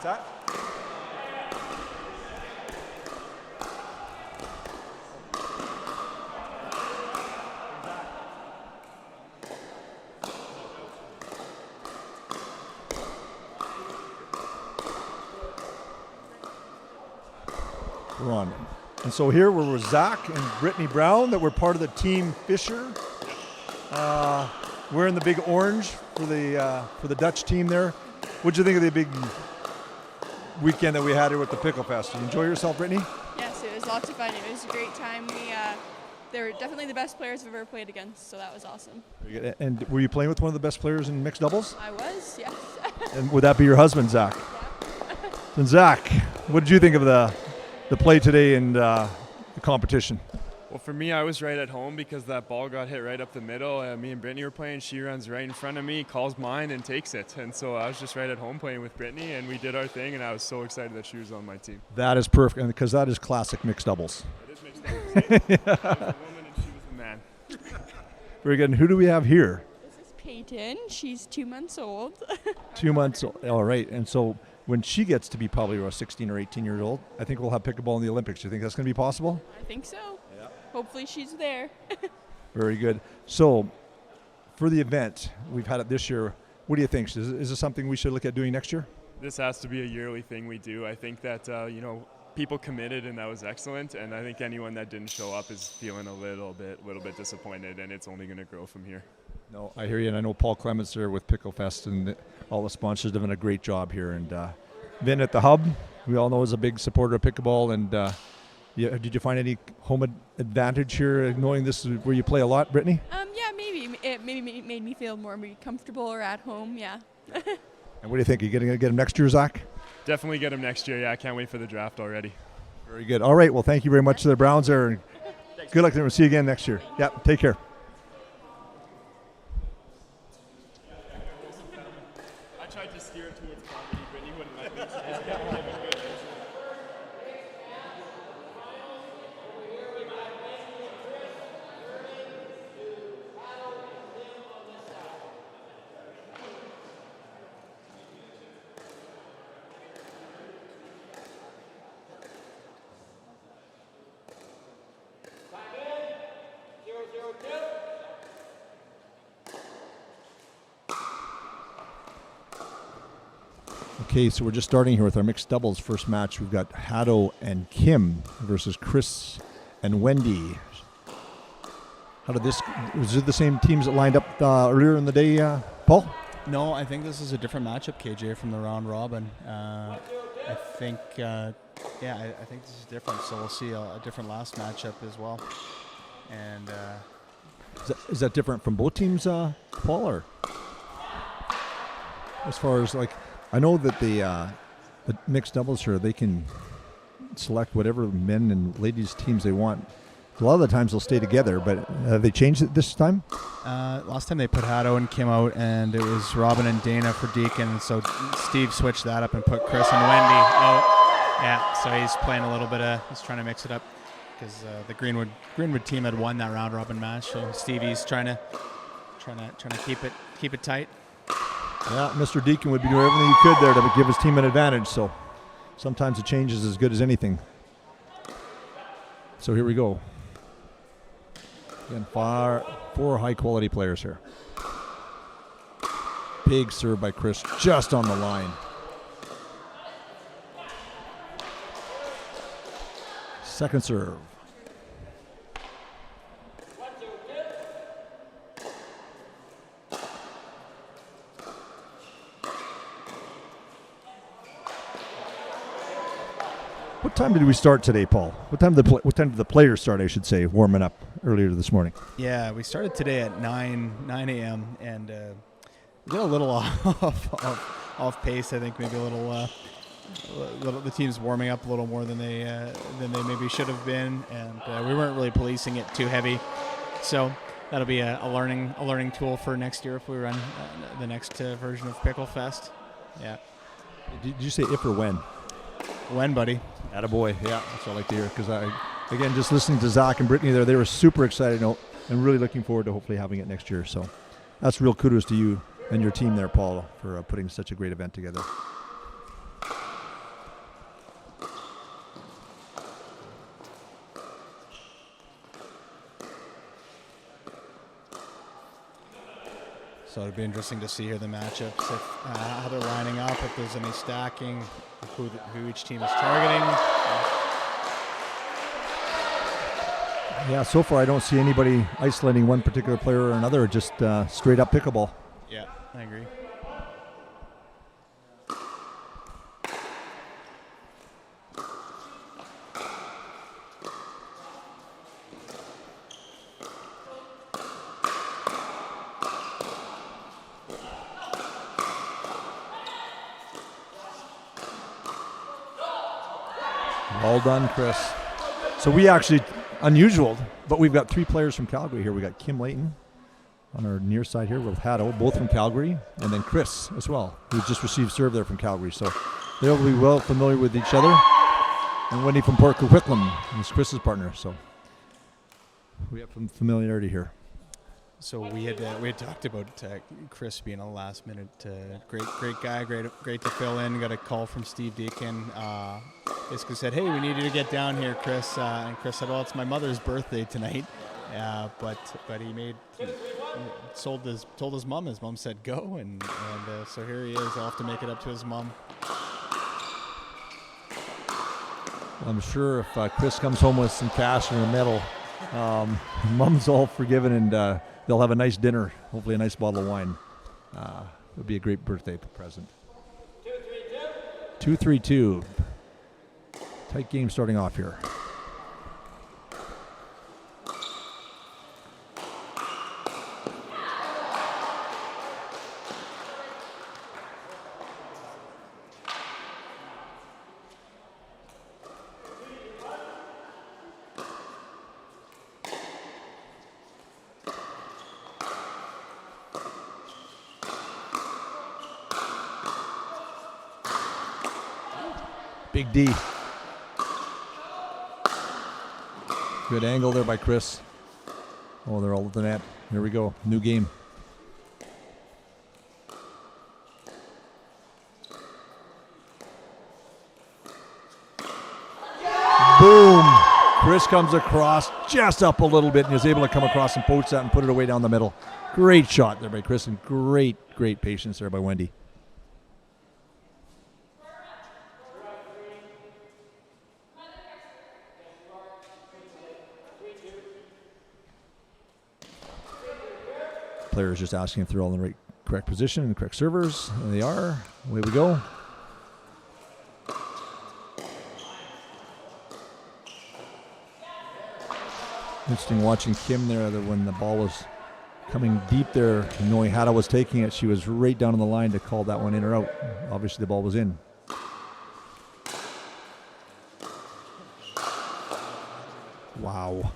What's that? We're on. And so here we're with Zach and Brittany Brown, that we're part of the team Fisher. Wearing the big orange for the Dutch team there. What'd you think of the big weekend that we had here with the Picklefest? Did you enjoy yourself, Brittany? Yes, it was lots of fun. It was a great time. They were definitely the best players I've ever played against, so that was awesome. Very good. And were you playing with one of the best players in mixed doubles? I was, yes. And would that be your husband, Zach? Yeah. And Zach, what did you think of the play today and the competition? Well, for me, I was right at home because that ball got hit right up the middle. Me and Brittany were playing. She runs right in front of me, calls mine, and takes it. And so I was just right at home playing with Brittany, and we did our thing, and I was so excited that she was on my team. That is perfect, because that is classic mixed doubles. It is mixed doubles. I was a woman, and she was a man. Very good. And who do we have here? This is Peyton. She's 2 months old. 2 months old. All right. And so when she gets to be probably around 16 or 18 years old, I think we'll have pickleball in the Olympics. Do you think that's going to be possible? I think so. Yeah. Hopefully she's there. Very good. So for the event, we've had it this year. What do you think? Is this something we should look at doing next year? This has to be a yearly thing we do. I think that, people committed, and that was excellent. And I think anyone that didn't show up is feeling a little bit disappointed, and it's only going to grow from here. No, I hear you, and I know Paul Clements there with Picklefest and all the sponsors have done a great job here. And Vin at the Hub, we all know is a big supporter of pickleball. And did you find any home advantage here, knowing this is where you play a lot, Brittany? Yeah, maybe. It maybe made me feel more comfortable or at home, yeah. And what do you think? Are you going to get him next year, Zach? Definitely get him next year. Yeah, I can't wait for the draft already. Very good. All right, well, thank you very much to the Browns there. And good luck. We'll see you again next year. Yeah, take care. I tried to steer it towards comedy, but he wouldn't let me. Okay, so we're just starting here with our mixed doubles first match. We've got Haddo and Kim versus Chris and Wendy. How did this? Was it the same teams that lined up earlier in the day, Paul? No, I think this is a different matchup, KJ, from the round robin. I think this is different. So we'll see a different last matchup as well. And Is that different from both teams, Paul? Or as far as like, I know that the mixed doubles here, they can select whatever men and ladies teams they want. A lot of the times they'll stay together, but have they changed it this time? last time they put Haddo and Kim out, and it was Robin and Dana for Deacon. And so Steve switched that up and put Chris and Wendy out. Yeah, so he's playing a little bit of, he's trying to mix it up because the Greenwood team had won that round robin match. So Stevie's trying to keep it tight. Yeah, Mr. Deacon would be doing everything he could there to give his team an advantage. So sometimes a change is as good as anything. So here we go. Again, four high-quality players here. Big serve by Chris, just on the line. Second serve. What time did we start today, Paul? What time did the players start, I should say, warming up earlier this morning? Yeah, we started today at 9 a.m. and we got a little off pace. I think maybe a little the team's warming up a little more than they maybe should have been, and we weren't really policing it too heavy. So that'll be a learning tool for next year if we run the next version of Picklefest. Yeah. Did you say if or when? When, buddy? Attaboy. Yeah, that's what I like to hear. Because again, just listening to Zach and Brittany there, they were super excited and really looking forward to hopefully having it next year. So that's real kudos to you and your team there, Paul, for putting such a great event together. So it'd be interesting to see here the matchups, if, how they're lining up, if there's any stacking, who each team is targeting. Yeah, so far I don't see anybody isolating one particular player or another, just straight up pickleball. Yeah, I agree. Well done, Chris. So we actually, unusual, but we've got 3 players from Calgary here. We got Kim Layton on our near side here with Haddo, both from Calgary, and then Chris as well, who just received serve there from Calgary. So they'll be well familiar with each other. And Wendy from Port Coquitlam is Chris's partner. So we have some familiarity here. So we had talked about Chris being a last minute great guy, great to fill in. Got a call from Steve Deacon. Basically said, "Hey, we need you to get down here, Chris." And Chris said, "Well, it's my mother's birthday tonight." But he told his mom. His mom said go, and so here he is. I'll have to make it up to his mom. I'm sure if Chris comes home with some cash and a medal, mom's all forgiven, and they'll have a nice dinner, hopefully a nice bottle of wine. It'll be a great birthday present. 2-3-2. Tight game starting off here. Big D. Good angle there by Chris. Oh, they're all at the net. Here we go. New game. Boom. Chris comes across just up a little bit and is able to come across and poach that and put it away down the middle. Great shot there by Chris, and great patience there by Wendy. Players just asking if they're all in the correct position and the correct servers. And they are. Away we go. Interesting watching Kim there when the ball was coming deep there, knowing Haddo was taking it. She was right down on the line to call that one in or out. Obviously the ball was in. Wow.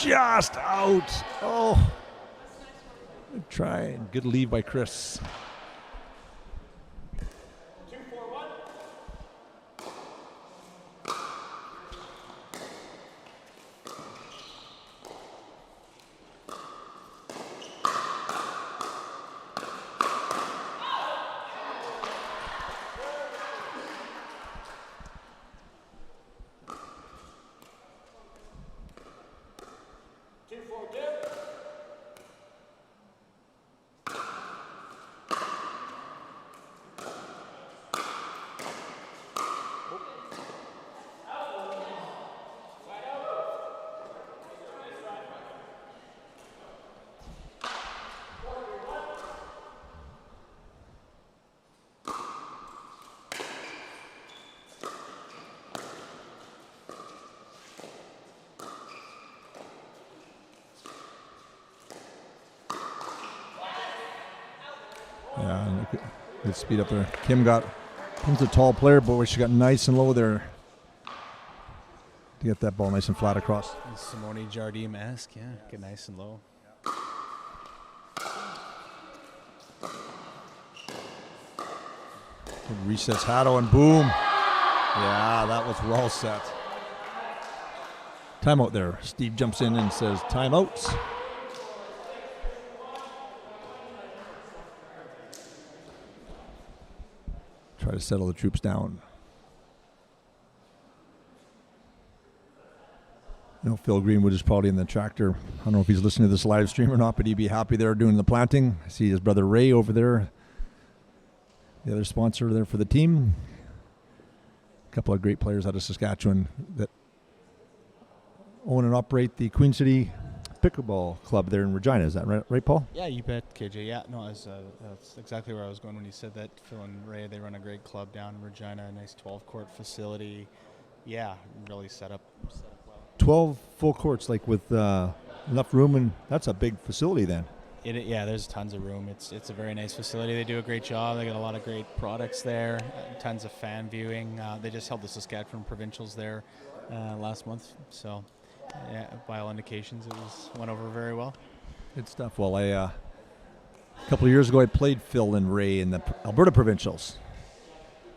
Just out. Oh. Good try and good lead by Chris. Yeah, good speed up there. Kim's a tall player, but she got nice and low there to get that ball nice and flat across. Simone Jardim-esque, yeah, get nice and low. Good recess, Haddo, and boom. Yeah, that was well set. Timeout there. Steve jumps in and says timeouts. Try to settle the troops down. I know Phil Greenwood is probably in the tractor. I don't know if he's listening to this live stream or not, but he'd be happy there doing the planting. I see his brother Ray over there, the other sponsor there for the team. A couple of great players out of Saskatchewan that own and operate the Queen City Pickleball Club there in Regina. Is that right, Paul? Yeah, you bet, KJ. Yeah, no, that's exactly where I was going when you said that. Phil and Ray, they run a great club down in Regina, a nice 12-court facility. Yeah, really set up well. 12 full courts, like with enough room, and that's a big facility then. Yeah, there's tons of room. It's a very nice facility. They do a great job. They got a lot of great products there, tons of fan viewing. They just held the Saskatchewan Provincials there last month, so yeah, by all indications, went over very well. Good stuff. Well, a couple of years ago, I played Phil and Ray in the Alberta Provincials,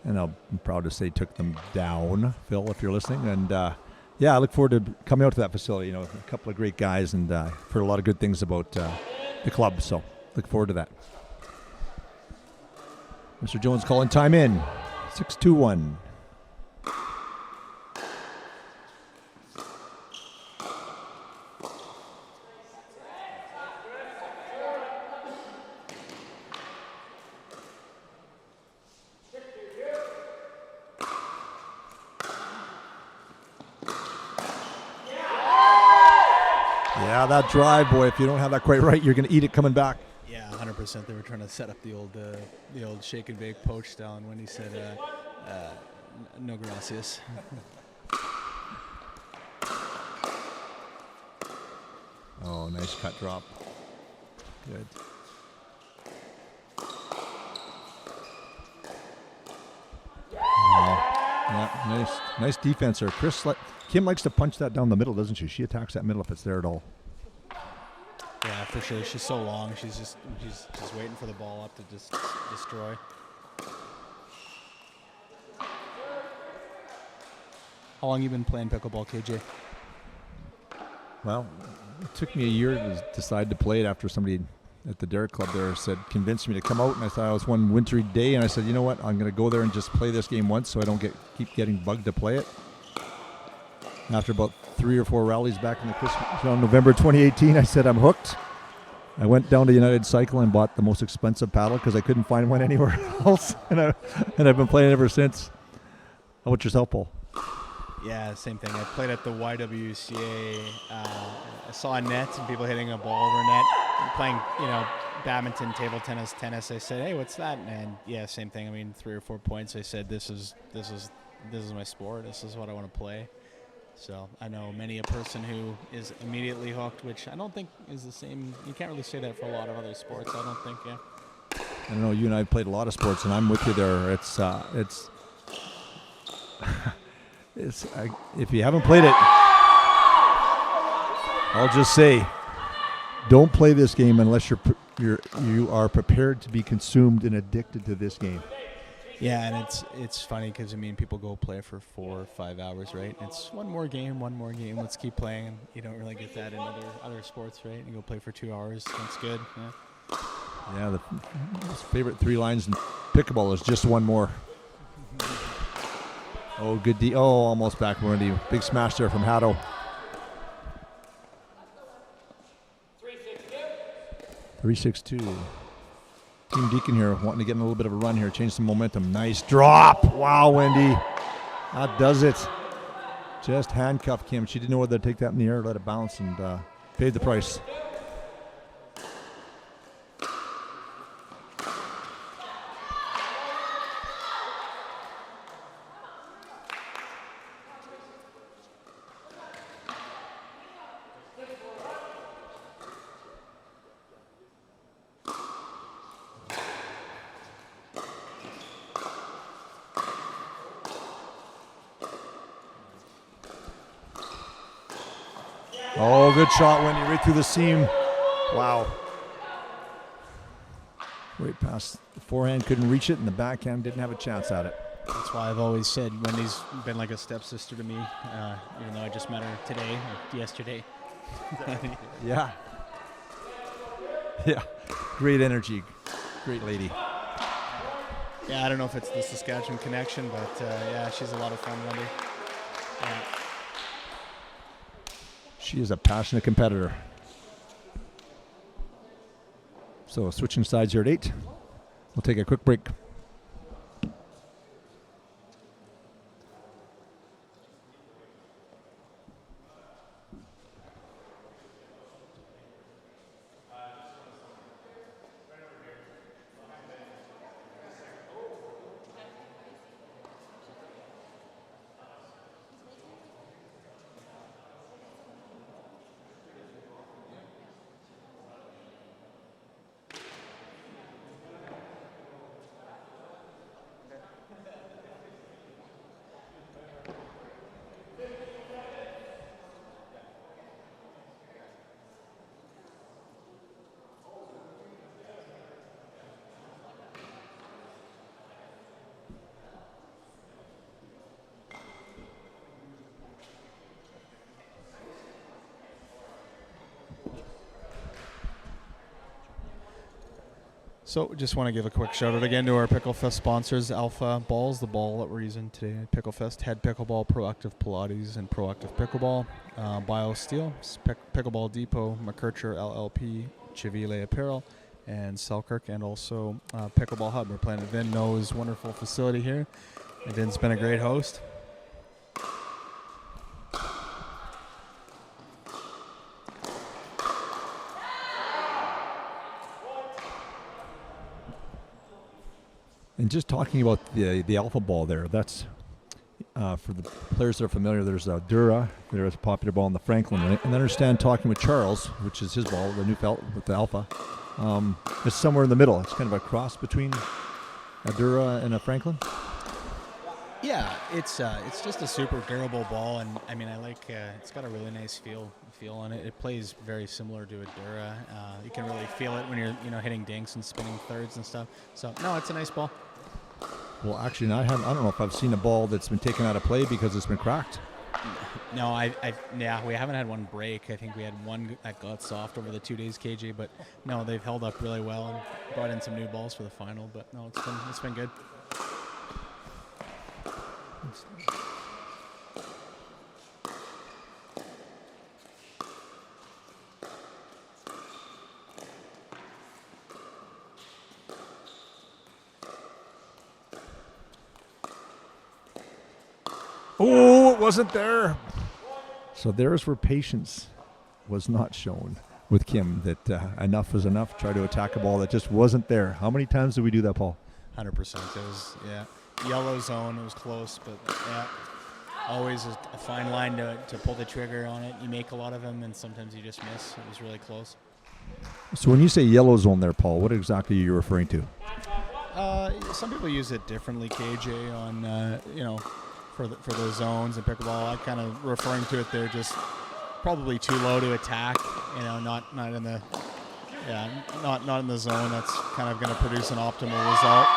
and I'm proud to say took them down, Phil, if you're listening. And yeah, I look forward to coming out to that facility. You know, a couple of great guys, and heard a lot of good things about the club. So look forward to that. Mr. Jones calling time in. 6-2-1. Yeah, that drive, boy, if you don't have that quite right, you're going to eat it coming back. Yeah, 100%. They were trying to set up the old shake and bake poach style, and Wendy said, no gracias. Oh, nice cut drop. Good. Yeah, nice defense there. Kim likes to punch that down the middle, doesn't she? She attacks that middle if it's there at all. Yeah, for sure. She's so long. She's just waiting for the ball up to just destroy. How long you been playing pickleball, KJ? Well, it took me a year to decide to play it after somebody at the Derrick Club there convinced me to come out, and I thought it was one wintry day, and I said, you know what, I'm going to go there and just play this game once so I don't keep getting bugged to play it. After about 3 or 4 rallies back in November 2018, I said I'm hooked. I went down to United Cycle and bought the most expensive paddle because I couldn't find one anywhere else, and I've been playing ever since. How about yourself, Paul? Yeah, same thing. I played at the YWCA. I saw a net and people hitting a ball over net. I'm playing, badminton, table tennis. I said, hey, what's that? And yeah, same thing. I mean, 3 or 4 points. I said, this is my sport. This is what I want to play. So I know many a person who is immediately hooked, which I don't think is the same. You can't really say that for a lot of other sports, I don't think, yeah. I don't know, you and I have played a lot of sports, and I'm with you there. It's if you haven't played it, I'll just say, don't play this game unless you are prepared to be consumed and addicted to this game. Yeah, and it's funny because, people go play for 4 or 5 hours, right? It's one more game, let's keep playing. And you don't really get that in other sports, right? You go play for 2 hours, that's good, yeah. Yeah, the favorite 3 lines in pickleball is just one more. Oh, good almost back, Wendy. Big smash there from Haddo. 3-6-2. Team Deacon here wanting to get in a little bit of a run here, change some momentum. Nice drop. Wow, Wendy. That does it. Just handcuffed Kim. She didn't know whether to take that in the air or let it bounce, and paid the price. Oh, good shot, Wendy, right through the seam. Wow. Right past the forehand, couldn't reach it, and the backhand didn't have a chance at it. That's why I've always said Wendy's been like a stepsister to me, even though I just met her today or yesterday. Yeah. Yeah. Great energy. Great lady. Yeah, I don't know if it's the Saskatchewan connection, but yeah, she's a lot of fun, Wendy. Yeah. She is a passionate competitor. So switching sides here at 8. We'll take a quick break. So just want to give a quick shout out again to our Picklefest sponsors, Alpha Balls, the ball that we're using today at Picklefest, Head Pickleball, Proactive Pilates, and Proactive Pickleball, BioSteel, Pickleball Depot, McKercher LLP, Chivile Apparel, and Selkirk, and also Pickleball Hub. We're playing at Vin No's wonderful facility here, and Vin's been a great host. And just talking about the alpha ball there, that's for the players that are familiar, there's a Dura, there's a popular ball in the Franklin, right? And I understand talking with Charles, which is his ball, the new felt with the alpha, it's somewhere in the middle. It's kind of a cross between a Dura and a Franklin. Yeah, it's just a super durable ball, and I mean I like it's got a really nice feel on it. It plays very similar to a Dura. You can really feel it when you're hitting dinks and spinning thirds and stuff. So no, it's a nice ball. Well, actually, I don't know if I've seen a ball that's been taken out of play because it's been cracked. No, we haven't had one break. I think we had one that got soft over the 2 days, KJ. But no, they've held up really well and brought in some new balls for the final. But no, it's been good. Oh, it wasn't there. So there's where patience was not shown with Kim, that enough was enough. Try to attack a ball that just wasn't there. How many times did we do that, Paul? 100%. It was, yellow zone. It was close, but yeah, always a fine line to pull the trigger on it. You make a lot of them, and sometimes you just miss. It was really close. So when you say yellow zone there, Paul, what exactly are you referring to? Some people use it differently, KJ, on for those zones and pickleball. I kind of referring to it. They're just probably too low to attack. Not in the not in the zone. That's kind of going to produce an optimal result.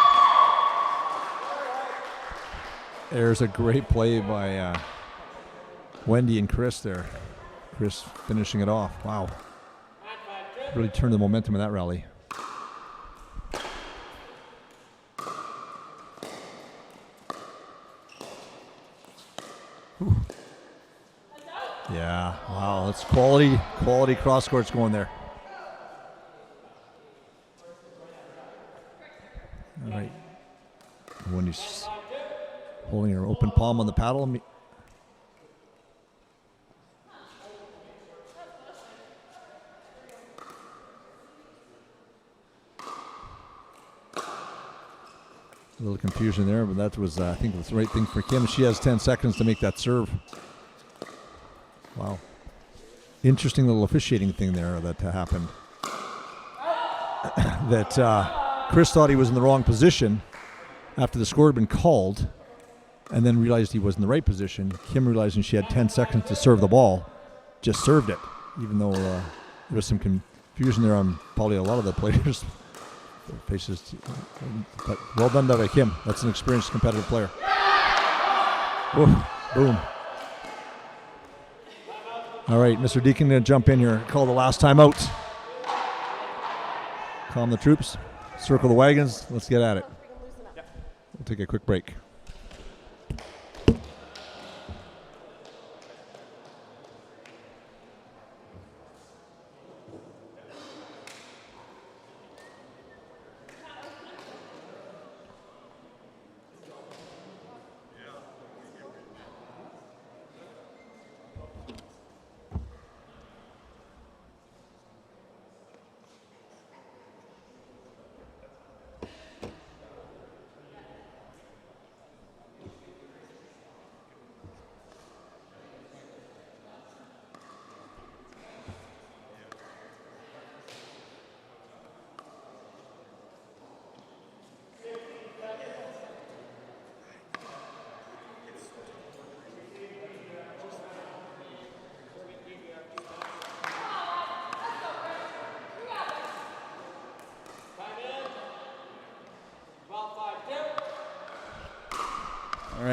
There's a great play by Wendy and Chris there. Chris finishing it off. Wow. Really turned the momentum of that rally. Whew. Yeah, wow, that's quality cross courts going there. All right. Wendy's holding her open palm on the paddle. A little confusion there, but that was, I think, the right thing for Kim. She has 10 seconds to make that serve. Wow. Interesting little officiating thing there that happened. That Chris thought he was in the wrong position after the score had been called, and then realized he was in the right position. Kim, realizing she had 10 seconds to serve the ball, just served it, even though there was some confusion there on probably a lot of the players' faces. But well done by Kim. That's an experienced competitive player. Whoa, boom. All right, Mr. Deacon going to jump in here. Call the last time out. Calm the troops. Circle the wagons. Let's get at it. We'll take a quick break.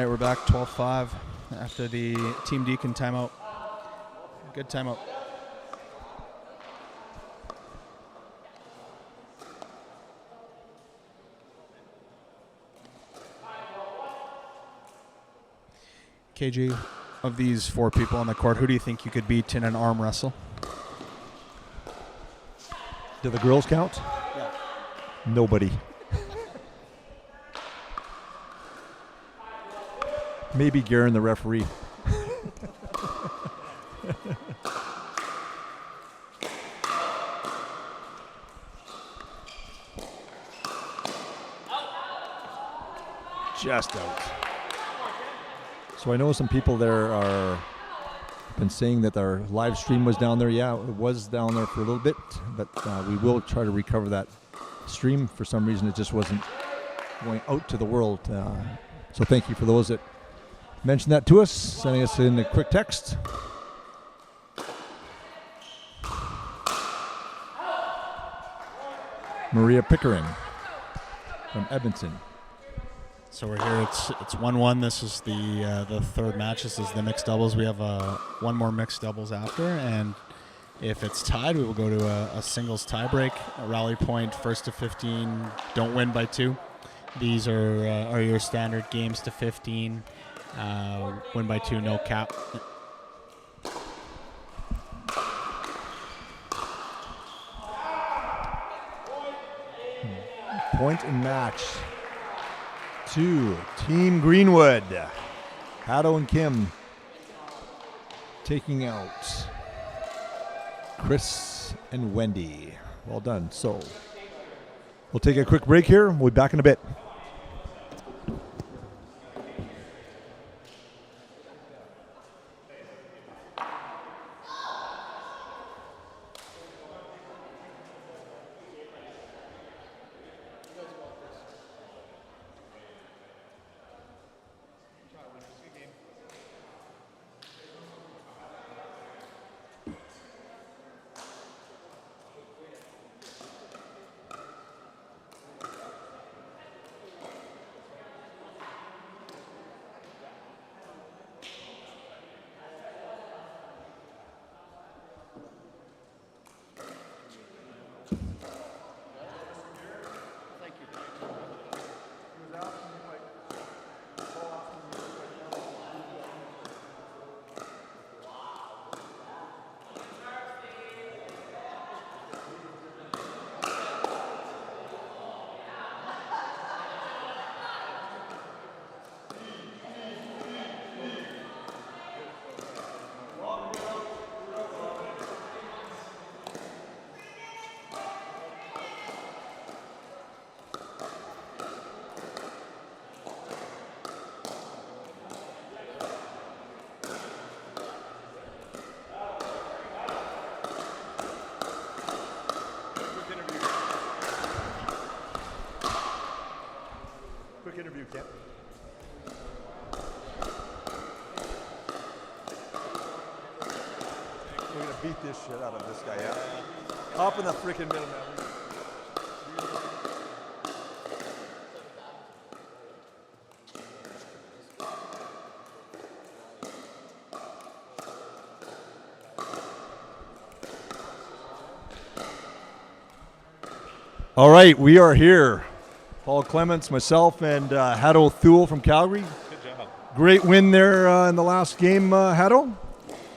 right, we're back 12-5 after the Team Deacon timeout. Good timeout. KJ, of these 4 people on the court, who do you think you could beat in an arm wrestle? Do the girls count? Yeah. Nobody. Maybe Garen, the referee. Just out. So I know some people there are been saying that our live stream was down there. Yeah, it was down there for a little bit, but we will try to recover that stream. For some reason, it just wasn't going out to the world. So thank you for those that mentioned that to us, sending us in a quick text. Maria Pickering from Edmonton. So we're here. It's 1-1. This is the third match. This is the mixed doubles. We have one more mixed doubles after, and if it's tied, we will go to a singles tiebreak, a rally point, first to 15. Don't win by 2. These are your standard games to 15. Win by 2, no cap. Point and match to Team Greenwood. Haddo and Kim taking out Chris and Wendy. Well done. So we'll take a quick break here. We'll be back in a bit. Quick interview, Kent. We're going to beat this shit out of this guy, yeah? Hop in the freaking middle, man. All right, we are here. Paul Clements, myself, and Haddo Thule from Calgary. Good job. Great win there in the last game, Haddo.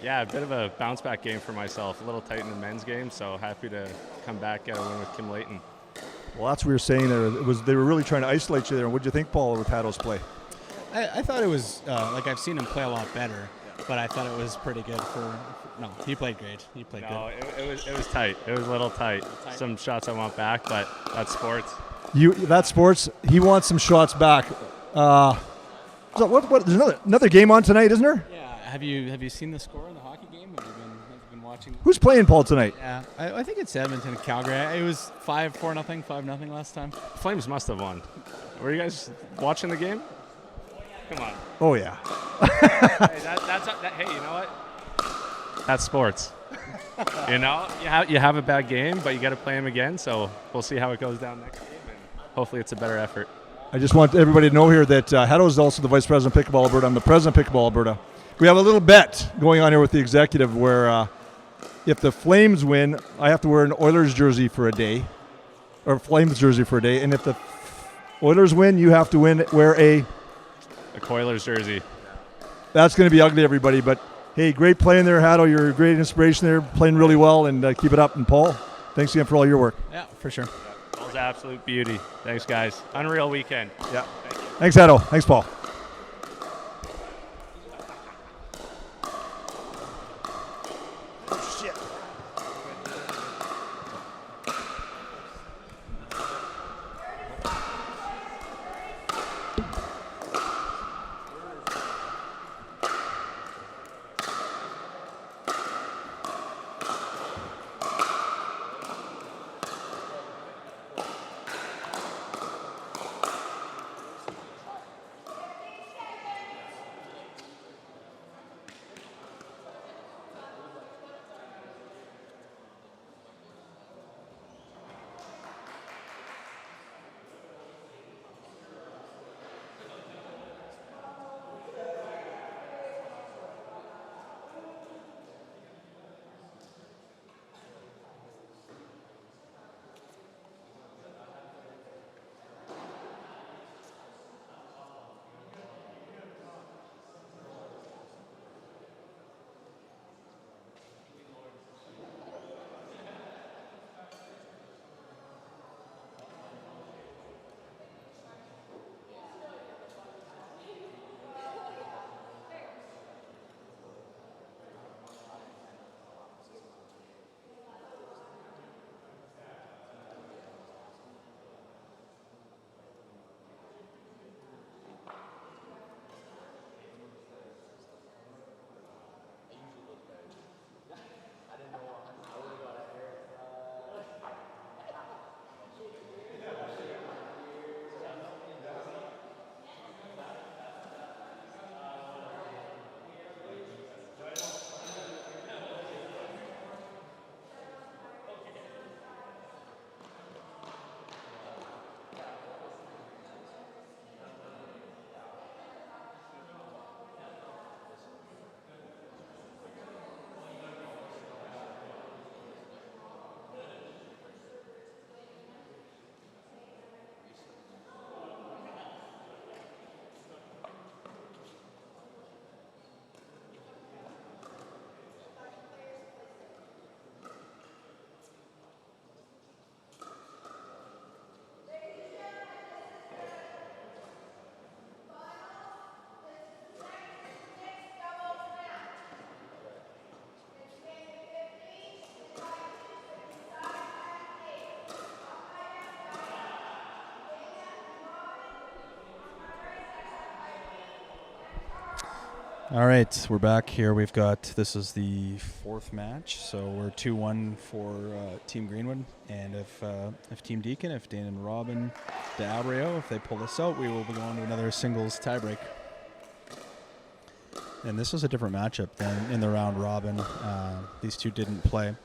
Yeah, a bit of a bounce back game for myself. A little tight in the men's game, so happy to come back, get a win with Kim Layton. Well, that's what we were saying there. They were really trying to isolate you there. What did you think, Paul, with Haddo's play? I thought it was like I've seen him play a lot better, but I thought it was pretty good no, he played great. He played No, good. it was tight. It was a little tight. Some shots I want back, but that's sports. That's sports. He wants some shots back. So there's another game on tonight, isn't there? Yeah. Have you seen the score in the hockey game? Have you been watching? Who's playing, Paul, tonight? Yeah, I think it's Edmonton and Calgary. It was 5-0, 5-0 last time. Flames must have won. Were you guys watching the game? Come on. Oh, yeah. Hey, you know what? That's sports. You know, you have a bad game, but you got to play them again. So we'll see how it goes down next game, and hopefully it's a better effort. I just want everybody to know here that Hato is also the Vice President of Pickleball Alberta. I'm the President of Pickleball Alberta. We have a little bet going on here with the executive where if the Flames win, I have to wear an Oilers jersey for a day, or Flames jersey for a day. And if the Oilers win, you have to wear a Oilers jersey. That's going to be ugly, everybody. But, hey, great playing there, Hato. You're a great inspiration there, playing really well, and keep it up. And, Paul, thanks again for all your work. Yeah, for sure. That was absolute beauty. Thanks, guys. Unreal weekend. Yeah. Thanks, Hato. Thanks, Paul. All right, we're back here. This is the fourth match, so we're 2-1 for Team Greenwood. And if Team Deacon, if Dan and Robin D'Abrio, if they pull this out, we will be going to another singles tiebreak. And this was a different matchup than in the round robin. These two didn't play.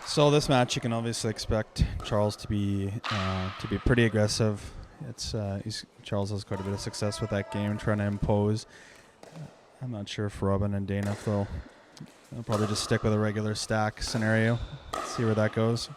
So this match, you can obviously expect Charles to be pretty aggressive. Charles has quite a bit of success with that game, trying to impose. I'm not sure if Robin and Dana, if they'll probably just stick with a regular stack scenario. See where that goes.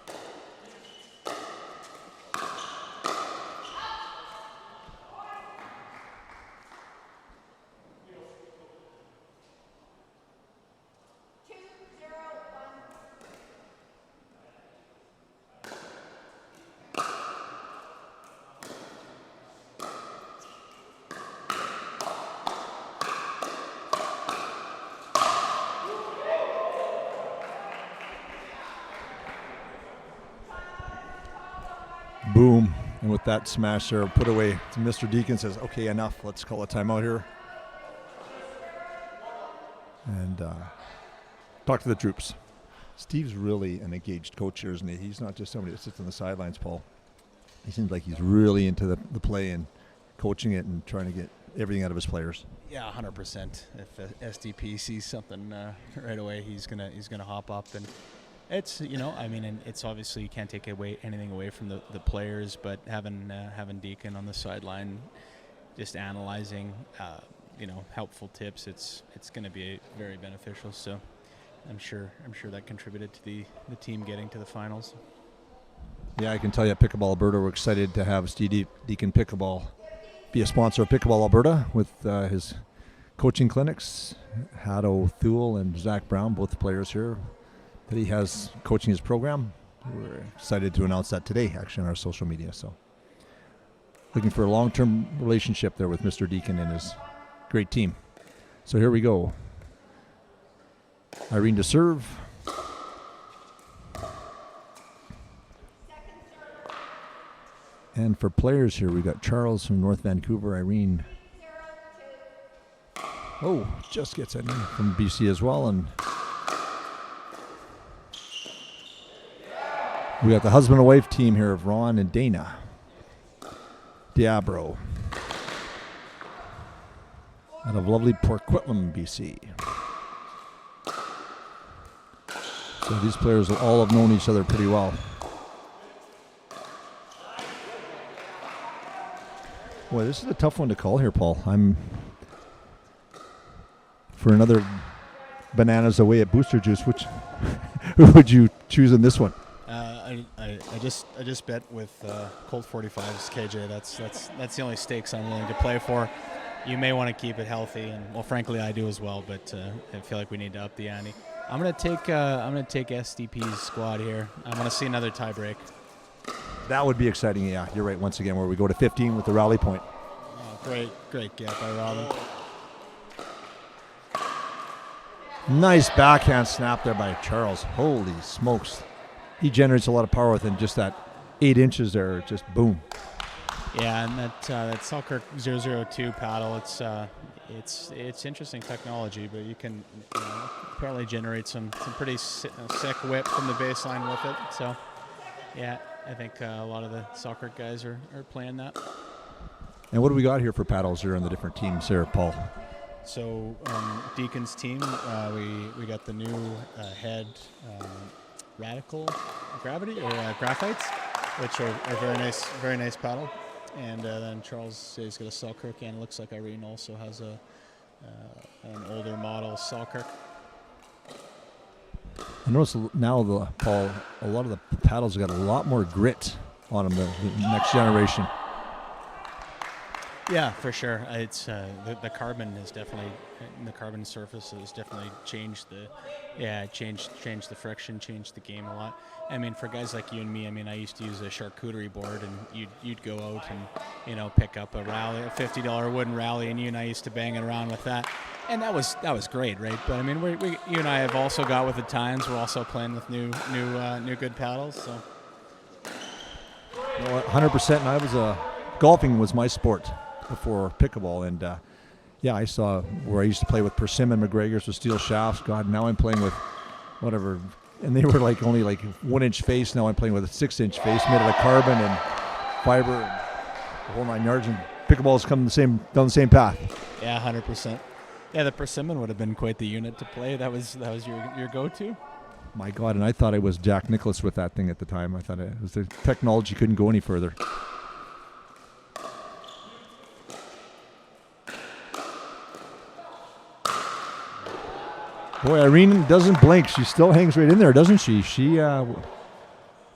And with that smash there, put away, Mr. Deacon says, okay, enough. Let's call a timeout here. And talk to the troops. Steve's really an engaged coach here, isn't he? He's not just somebody that sits on the sidelines, Paul. He seems like he's really into the play and coaching it and trying to get everything out of his players. Yeah, 100%. If SDP sees something right away, he's gonna hop up, and it's and it's obviously you can't take anything away from the players, but having Deacon on the sideline, just analyzing, helpful tips, it's going to be very beneficial. So I'm sure that contributed to the team getting to the finals. Yeah, I can tell you at Pickleball Alberta, we're excited to have Steve Deacon Pickleball be a sponsor of Pickleball Alberta with his coaching clinics. Haddo Thule and Zach Brown, both players here that he has coaching his program. We're excited to announce that today, actually, on our social media. So looking for a long-term relationship there with Mr. Deacon and his great team. So here we go. Irene to serve. And for players here, we got Charles from North Vancouver, Irene. Oh, just gets it in from BC as well. And we got the husband and wife team here of Ron and Dana Diabro out of lovely Port Coquitlam, BC. So these players will all have known each other pretty well. Boy, this is a tough one to call here, Paul. I'm for another bananas away at Booster Juice. Which who would you choose in this one? I just bet with Colt 45s, KJ. That's the only stakes I'm willing to play for. You may want to keep it healthy, and well, frankly, I do as well. But I feel like we need to up the ante. I'm gonna take SDP's squad here. I want to see another tie break. That would be exciting. Yeah, you're right. Once again, where we go to 15 with the rally point. Oh, great get by Robin. Nice backhand snap there by Charles. Holy smokes. He generates a lot of power within just that 8 inches there. Just boom. Yeah, and that Selkirk 002 paddle, it's interesting technology, but you can apparently generate some pretty sick whip from the baseline with it. So, yeah, I think a lot of the Selkirk guys are playing that. And what do we got here for paddles here on the different teams here, Paul? So Deacon's team, we got the new head Radical Gravity or Graphites, which are very nice paddle. And then Charles has got a Selkirk, and it looks like Irene also has an older model Selkirk. I notice now, Paul, a lot of the paddles have got a lot more grit on them, the next generation. Yeah, for sure. It's the carbon is definitely, the carbon surface has definitely changed changed the friction, changed the game a lot. I mean, for guys like you and me, I mean, I used to use a charcuterie board, and you'd go out and pick up a rally, a $50 wooden rally, and you and I used to bang it around with that, and that was great, right? But I mean, you and I have also got with the times. We're also playing with new good paddles. So 100%. And I was golfing was my sport before pickleball, and I saw where I used to play with Persimmon McGregor's with steel shafts. God, now I'm playing with whatever, and they were like only like 1 inch face. Now I'm playing with a 6 inch face made out of carbon and fiber and the whole 9 yards. And pickleball's come down the same path. Yeah, 100%. Yeah, the Persimmon would have been quite the unit to play. That was your go-to. My God, and I thought it was Jack Nicklaus with that thing at the time. I thought it was the technology couldn't go any further. Boy, Irene doesn't blink. She still hangs right in there, doesn't she? She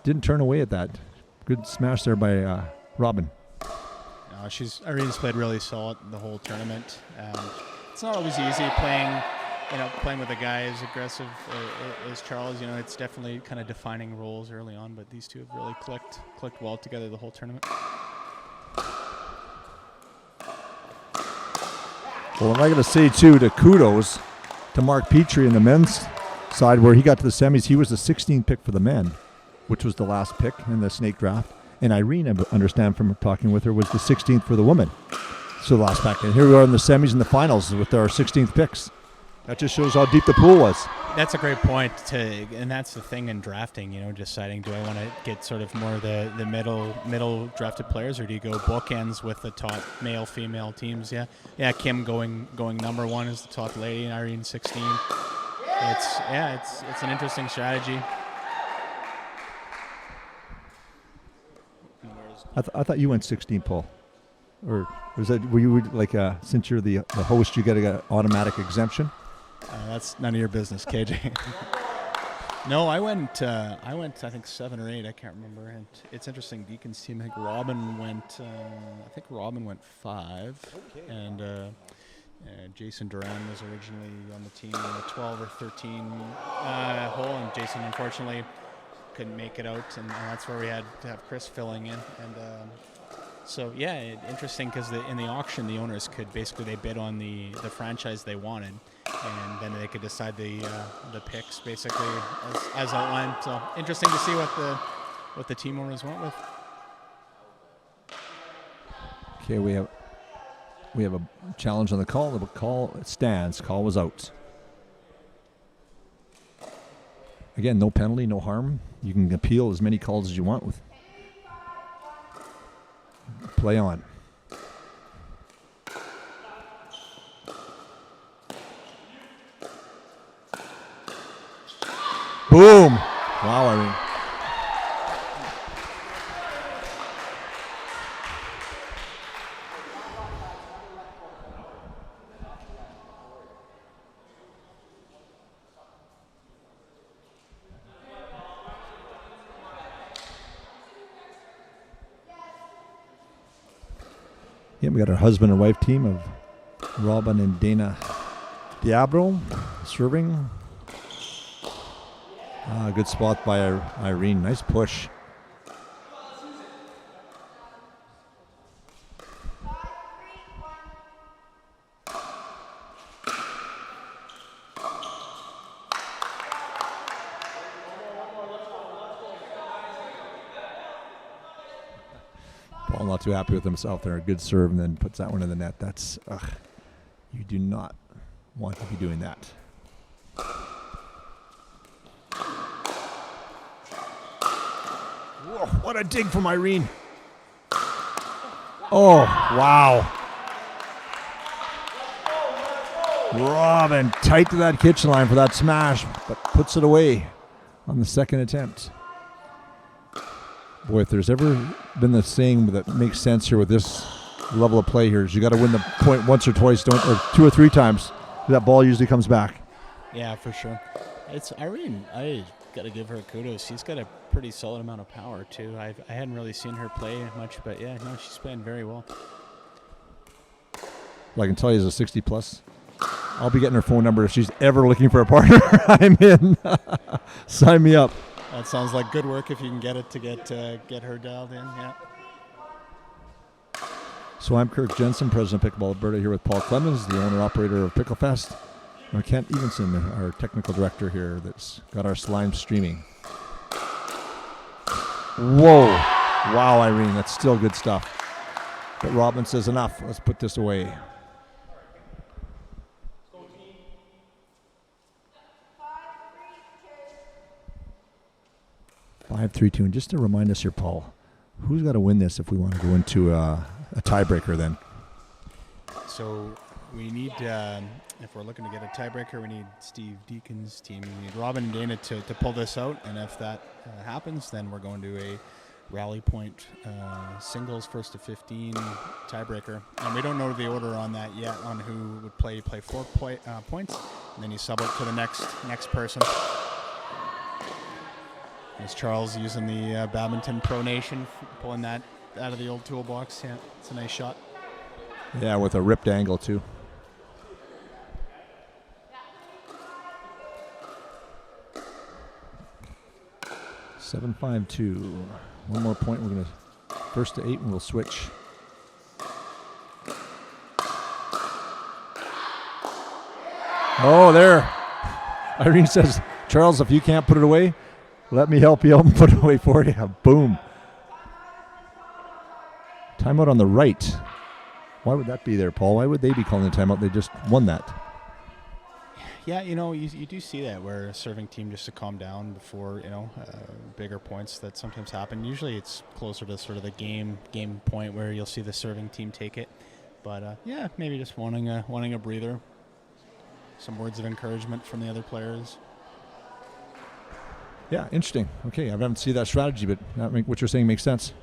didn't turn away at that. Good smash there by Robin. Irene's played really solid the whole tournament. It's not always easy playing with a guy as aggressive as Charles. It's definitely kind of defining roles early on, but these two have really clicked well together the whole tournament. Well, I'm not going to say, too, to kudos to Mark Petrie in the men's side, where he got to the semis. He was the 16th pick for the men, which was the last pick in the snake draft. And Irene, I understand from talking with her, was the 16th for the women. So the last pack. And here we are in the semis and the finals with our 16th picks. That just shows how deep the pool was. That's a great point, and that's the thing in drafting, deciding, do I want to get sort of more of the middle drafted players, or do you go bookends with the top male, female teams? Yeah, Kim going number 1 is the top lady, and Irene 16. It's an interesting strategy. I thought you went 16, Paul. Or were you like, since you're the host, you get an automatic exemption? That's none of your business, KJ. No, I went, I think 7 or 8. I can't remember. And it's interesting. Deacon's team. I think Robin went 5, okay. And Jason Duran was originally on the team in the 12 or 13 hole, and Jason unfortunately couldn't make it out, and that's where we had to have Chris filling in. And so yeah, interesting, because in the auction, the owners could basically, they bid on the franchise they wanted, and then they could decide the picks basically as outlined. So interesting to see what the team owners went with. Okay, we have a challenge on the call. The call stands. Call was out. Again, no penalty, no harm. You can appeal as many calls as you want with. Play on. Boom! Wow, Irene. Yeah, we got our husband and wife team of Robin and Dana Diablo serving. Good spot by Irene. Nice push. Paul not too happy with himself there. A good serve, and then puts that one in the net. That's, you do not want to be doing that. Whoa, what a dig from Irene. Oh, wow. Robin tight to that kitchen line for that smash, but puts it away on the second attempt. Boy, if there's ever been the saying that makes sense here with this level of play here, is you got to win the point once or twice, or 2 or 3 times. That ball usually comes back. Yeah, for sure. It's Irene. I got to give her kudos. She's got a pretty solid amount of power too. I hadn't really seen her play much, but yeah, no, she's playing very well. Well, I can tell you, as a 60 plus, I'll be getting her phone number if she's ever looking for a partner. I'm in. Sign me up. That sounds like good work if you can get it to get her dialed in. Yeah. So I'm Kirk Jensen, President of Pickleball Alberta, here with Paul Clemens, the owner-operator of Picklefest, and Kent Evenson, our technical director here, that's got our slime streaming. Whoa. Wow, Irene, that's still good stuff. But Robin says enough. Let's put this away. Five, 3-2. And just to remind us here, Paul, who's got to win this if we want to go into a tiebreaker then? So we need, if we're looking to get a tiebreaker, we need Steve Deacon's team. We need Robin and Dana to pull this out. And if that happens, then we're going to a rally point singles 1st to 15 tiebreaker. And we don't know the order on that yet, on who would play 4 points. And then you sub it to the next person. There's Charles using the badminton pronation, pulling that out of the old toolbox. Yeah, it's a nice shot. Yeah, with a ripped angle too. Seven, 5-2. One more point. We're going to 1st to 8, and we'll switch. Oh, there. Irene says, Charles, if you can't put it away, let me help you out and put it away for you. Boom. Timeout on the right. Why would that be there, Paul? Why would they be calling the timeout? They just won that. Yeah, you do see that where a serving team just to calm down before, bigger points that sometimes happen. Usually it's closer to sort of the game point where you'll see the serving team take it. But, maybe just wanting a breather. Some words of encouragement from the other players. Yeah, interesting. Okay, I haven't seen that strategy, but what you're saying makes sense.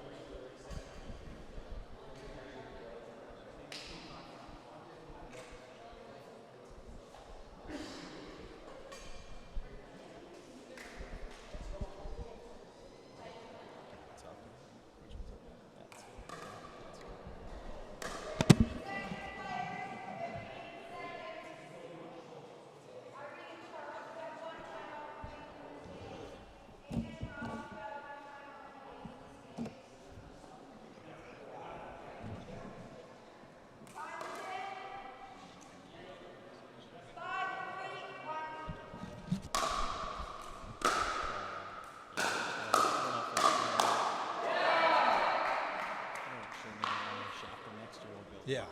Yeah.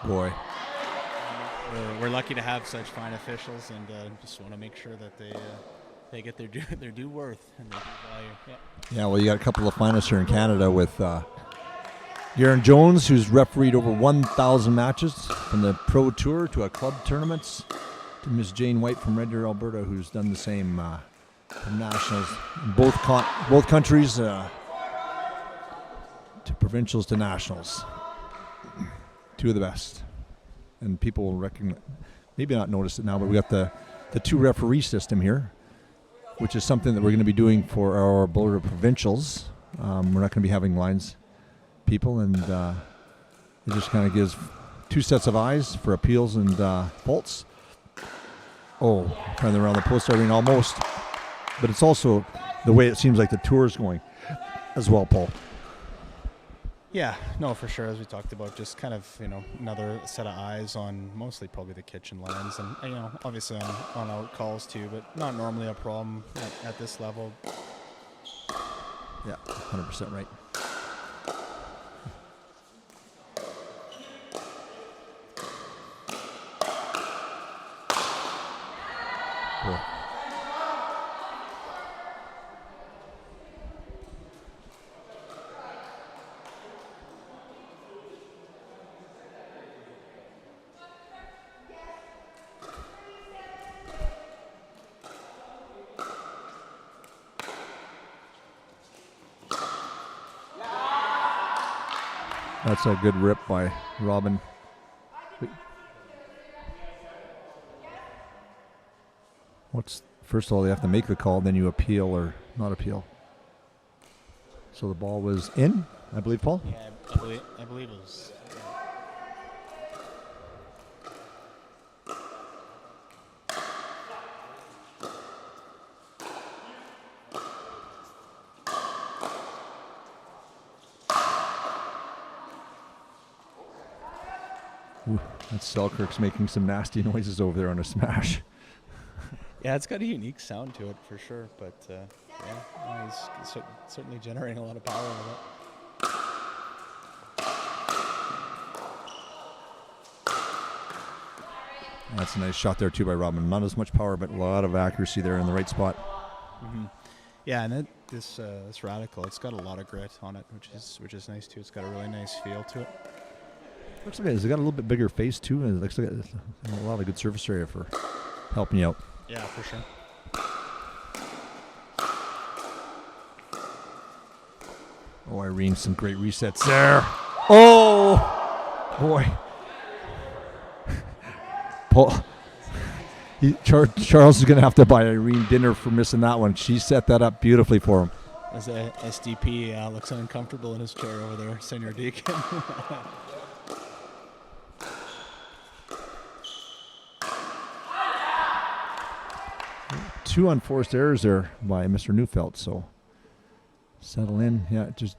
Boy. We're lucky to have such fine officials, and just want to make sure that they get their due worth and their due value. Yeah. Yeah, well, you got a couple of finalists here in Canada with Garen Jones, who's refereed over 1,000 matches from the Pro Tour to a club tournaments, to Miss Jane White from Red Deer, Alberta, who's done the same from nationals in both countries, to provincials to nationals. Two of the best. And people will recognize, maybe not notice it now, but we got the two referee system here, which is something that we're going to be doing for our Alberta provincials. We're not going to be having lines people, and it just kind of gives two sets of eyes for appeals and faults. Oh, kind of around the post arena almost. But it's also the way it seems like the tour is going as well, Paul. Yeah, no, for sure. As we talked about, just kind of, another set of eyes on mostly probably the kitchen lines, and obviously on out calls too, but not normally a problem at this level. Yeah, 100% right. Cool. That's a good rip by Robin. First of all, they have to make the call, then you appeal or not appeal. So the ball was in, I believe, Paul? Yeah, I believe it was. Ooh, that's Selkirk's making some nasty noises over there on a smash. Yeah, it's got a unique sound to it for sure, but he's certainly generating a lot of power with it. That's a nice shot there too by Robin. Not as much power, but a lot of accuracy there in the right spot. Mm-hmm. Yeah, and this radical, it's got a lot of grit on it, which is nice too. It's got a really nice feel to it. Looks like it's got a little bit bigger face too, and it looks like a lot of good surface area for helping you out. Yeah, for sure. Oh, Irene, some great resets there. Oh, boy. Paul, Charles is going to have to buy Irene dinner for missing that one. She set that up beautifully for him. As a SDP looks uncomfortable in his chair over there, Senior Deacon. Two unforced errors there by Mr. Neufeld, so settle in. Yeah, just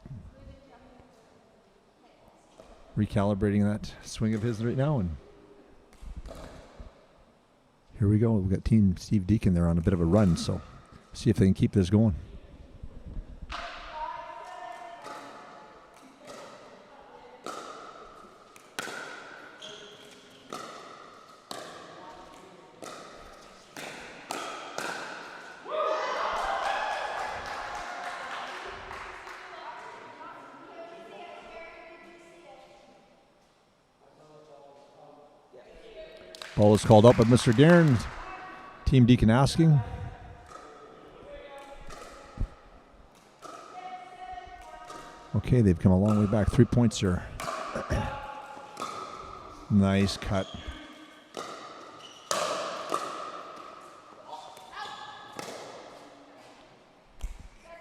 recalibrating that swing of his right now. And here we go. We've got Team Steve Deacon there on a bit of a run, so see if they can keep this going. Ball is called up by Mr. Guerin. Team Deacon asking. Okay, they've come a long way back. 3 points here. Nice cut.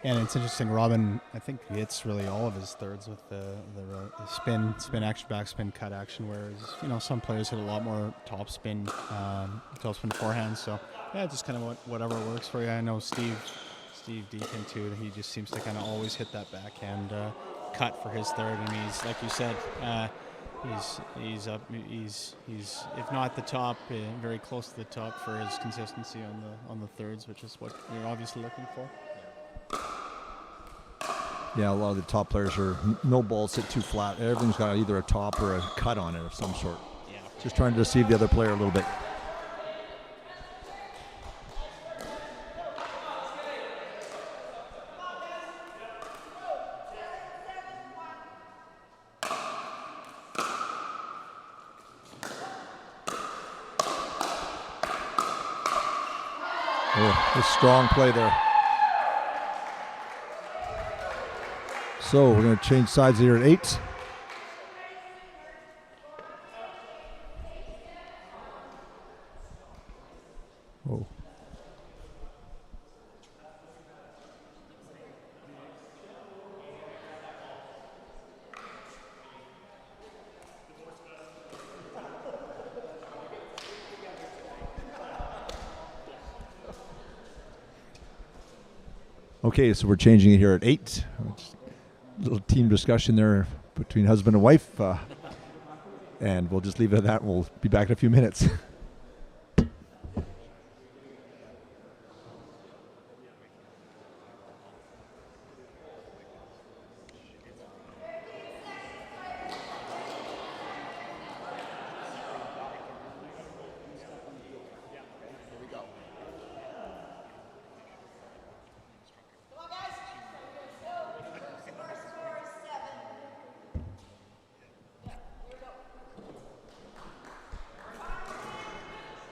And it's interesting, Robin, I think he hits really all of his thirds with the spin action, backspin, cut action, whereas, some players hit a lot more top spin forehand. So, yeah, just kind of whatever works for you. I know Steve Deacon, too, he just seems to kind of always hit that backhand cut for his third. And he's, like you said, he's up, he's if not the top, very close to the top for his consistency on the thirds, which is what you're obviously looking for. Yeah, a lot of the top players are no balls hit too flat. Everything's got either a top or a cut on it of some sort. Yeah. Just trying to deceive the other player a little bit. Oh, a strong play there. So we're going to change sides here at 8. Oh. Okay, so we're changing it here at 8. Little team discussion there between husband and wife, and we'll just leave it at that. We'll be back in a few minutes.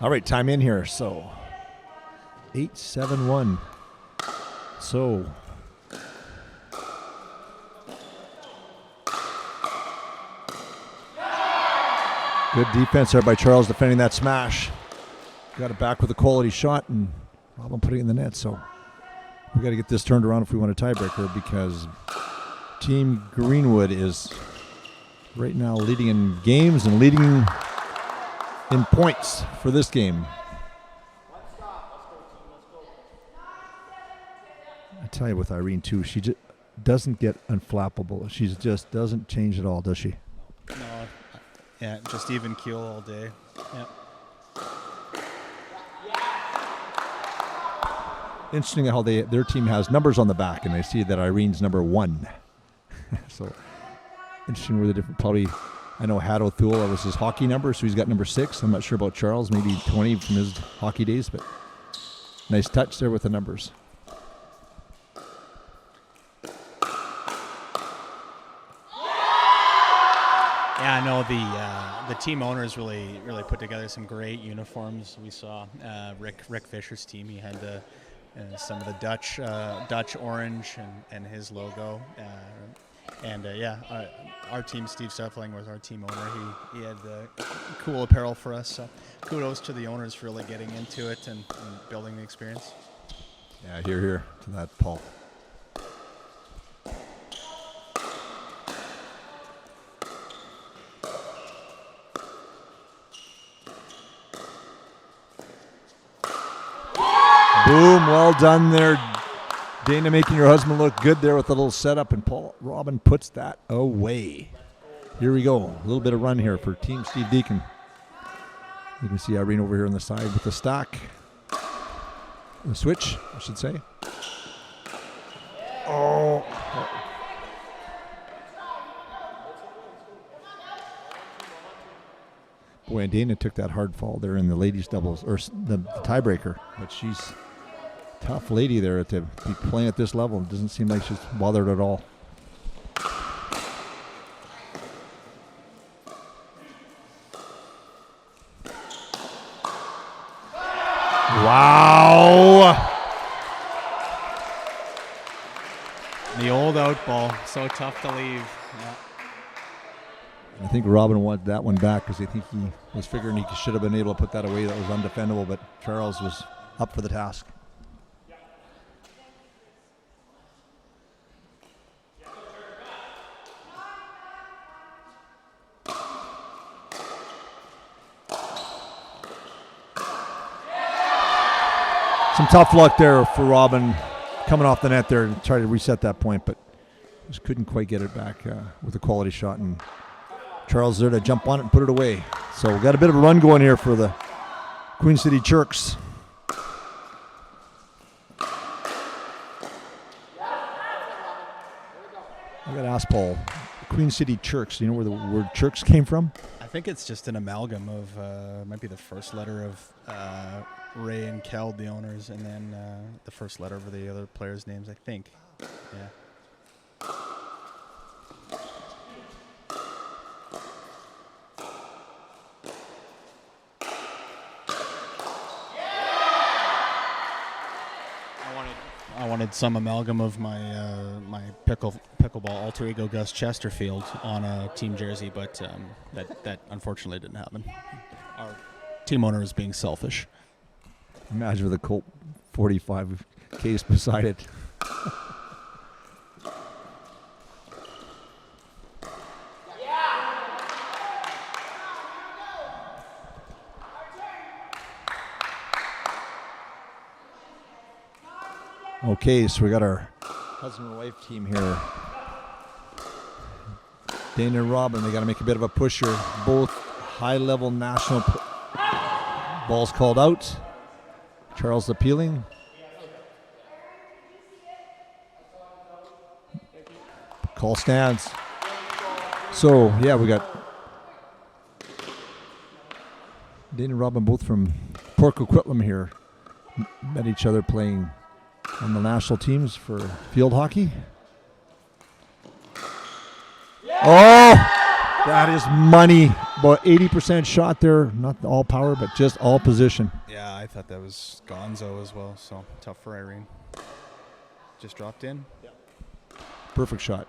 All right, time in here. So 8-7-1. So good defense there by Charles defending that smash. Got it back with a quality shot, and Robin putting it in the net. So we got to get this turned around if we want a tiebreaker, because Team Greenwood is right now leading in games and leading in points for this game. I tell you, with Irene too, she just doesn't get unflappable. She just doesn't change at all, does she? No, yeah, just even keel all day. Yeah. Interesting how their team has numbers on the back, and they see that Irene's number 1. So interesting where the different, probably. I know Had O'Toole, that was his hockey number, so he's got number 6. I'm not sure about Charles, maybe 20 from his hockey days, but nice touch there with the numbers. Yeah, I know the team owners really put together some great uniforms. We saw Rick Fisher's team. He had some of the Dutch orange and his logo. Our team, Steve Suffling, was our team owner. He had cool apparel for us. So kudos to the owners for really getting into it and building the experience. Yeah, here to that, Paul. Boom, well done there. Dana making your husband look good there with a little setup, and Robin puts that away. Here we go. A little bit of run here for Team Steve Deacon. You can see Irene over here on the side with the stack. The switch, I should say. Oh. Boy, and Dana took that hard fall there in the ladies' doubles, or the tiebreaker. But she's a tough lady there to be playing at this level. It doesn't seem like she's bothered at all. Wow! The old out ball, so tough to leave. Yeah. I think Robin wanted that one back because I think he was figuring he should have been able to put that away. That was undefendable, but Charles was up for the task. Some tough luck there for Robin coming off the net there to try to reset that point, but just couldn't quite get it back with a quality shot. And Charles there to jump on it and put it away. So we got a bit of a run going here for the Queen City Chirks. I got to ask Paul, Queen City Chirks, do you know where the word Chirks came from? I think it's just an amalgam of, might be the first letter of Ray and Keld, the owners, and then the first letter of the other players' names, I think. Yeah. I wanted some amalgam of my my pickleball alter ego Gus Chesterfield on a team jersey, but that unfortunately didn't happen. Our team owner is being selfish. Imagine with a Colt 45 case beside it. Okay, so we got our husband and wife team here. Dana and Robin, they got to make a bit of a push here. Both high-level national balls called out. Charles appealing. Call stands. So, yeah, we got Dana and Robin both from Port Coquitlam here. Met each other playing on the national teams for field hockey. Oh, that is money. About 80% shot there. Not all power, but just all position. Yeah, I thought that was gonzo as well, so tough for Irene. Just dropped in. Perfect shot.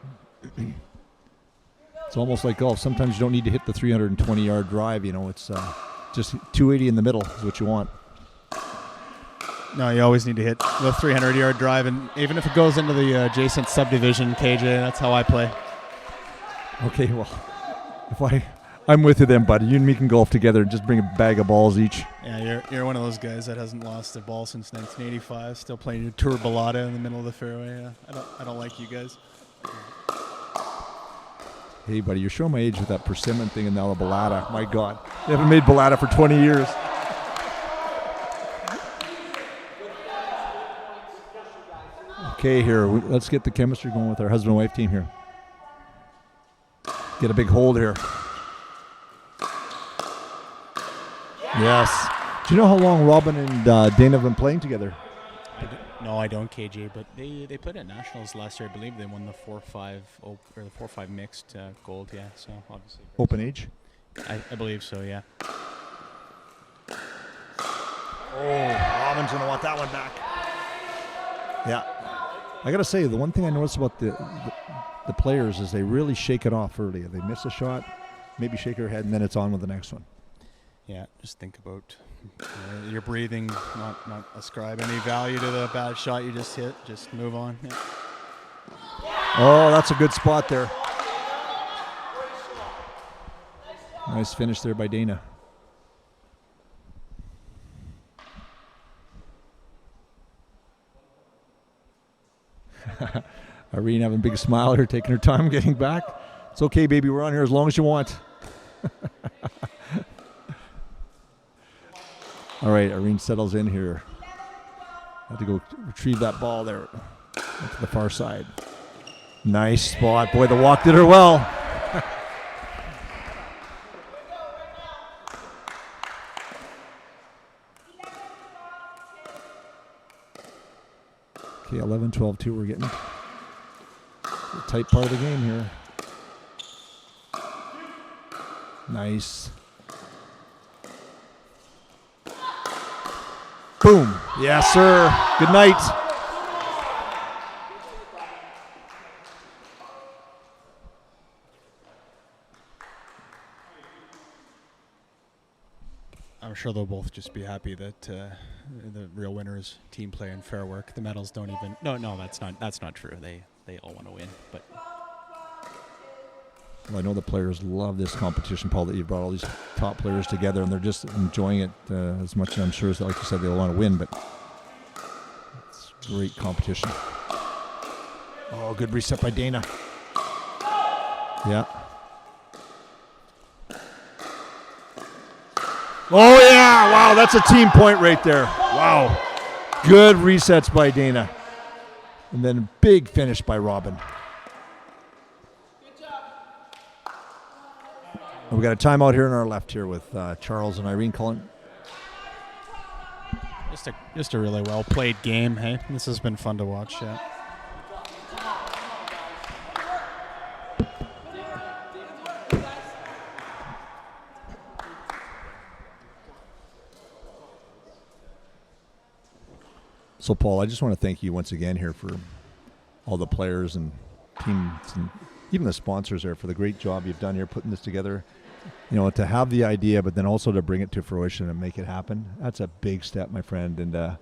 It's almost like golf. Sometimes you don't need to hit the 320-yard drive. You know, it's just 280 in the middle is what you want. No, you always need to hit the 300-yard drive, and even if it goes into the adjacent subdivision, KJ, that's how I play. Okay, well, I'm with you then, buddy. You and me can golf together and just bring a bag of balls each. Yeah, you're one of those guys that hasn't lost a ball since 1985. Still playing your tour balada in the middle of the fairway. Yeah, I don't like you guys. Hey, buddy, you're showing my age with that persimmon thing and now the balada. My God, they haven't made balada for 20 years. Okay, here, let's get the chemistry going with our husband and wife team here. Get a big hold here. Yes. Do you know how long Robin and Dana have been playing together? No, I don't, KJ, but they played at Nationals last year. I believe they won the 4-5 or the 4-5 mixed gold, yeah, so obviously. Open age? I believe so, yeah. Oh, Robin's going to want that one back. Yeah. I got to say, the one thing I noticed about the players is they really shake it off early. They miss a shot, maybe shake their head, and then it's on with the next one. Yeah, just think about your breathing, not ascribe any value to the bad shot you just hit. Just move on. Yeah. Oh, that's a good spot there. Nice finish there by Dana. Irene having a big smile here, taking her time getting back. It's okay, baby. We're on here as long as you want. All right, Irene settles in here. Have to go retrieve that ball there to the far side. Nice spot. Boy, the walk did her well. Okay, 11-12-2. We're getting a tight part of the game here. Nice. Boom. Yes, sir. Good night. I'm sure they'll both just be happy that the real winners team play and fair work. The medals don't even. No, that's not true. They all want to win, but. Well, I know the players love this competition, Paul, that you've brought all these top players together, and they're just enjoying it as much, I'm sure, as, like you said, they want to win, but it's great competition. Oh, good reset by Dana. Yeah. Oh, yeah. Wow, that's a team point right there. Wow. Good resets by Dana. And then big finish by Robin. We got a timeout here on our left here with Charles and Irene Cullen. Just a really well played game. Hey, this has been fun to watch. Yeah. So, Paul, I just want to thank you once again here for all the players and teams and even the sponsors there for the great job you've done here putting this together. You know, to have the idea, but then also to bring it to fruition and make it happen, that's a big step, my friend. And I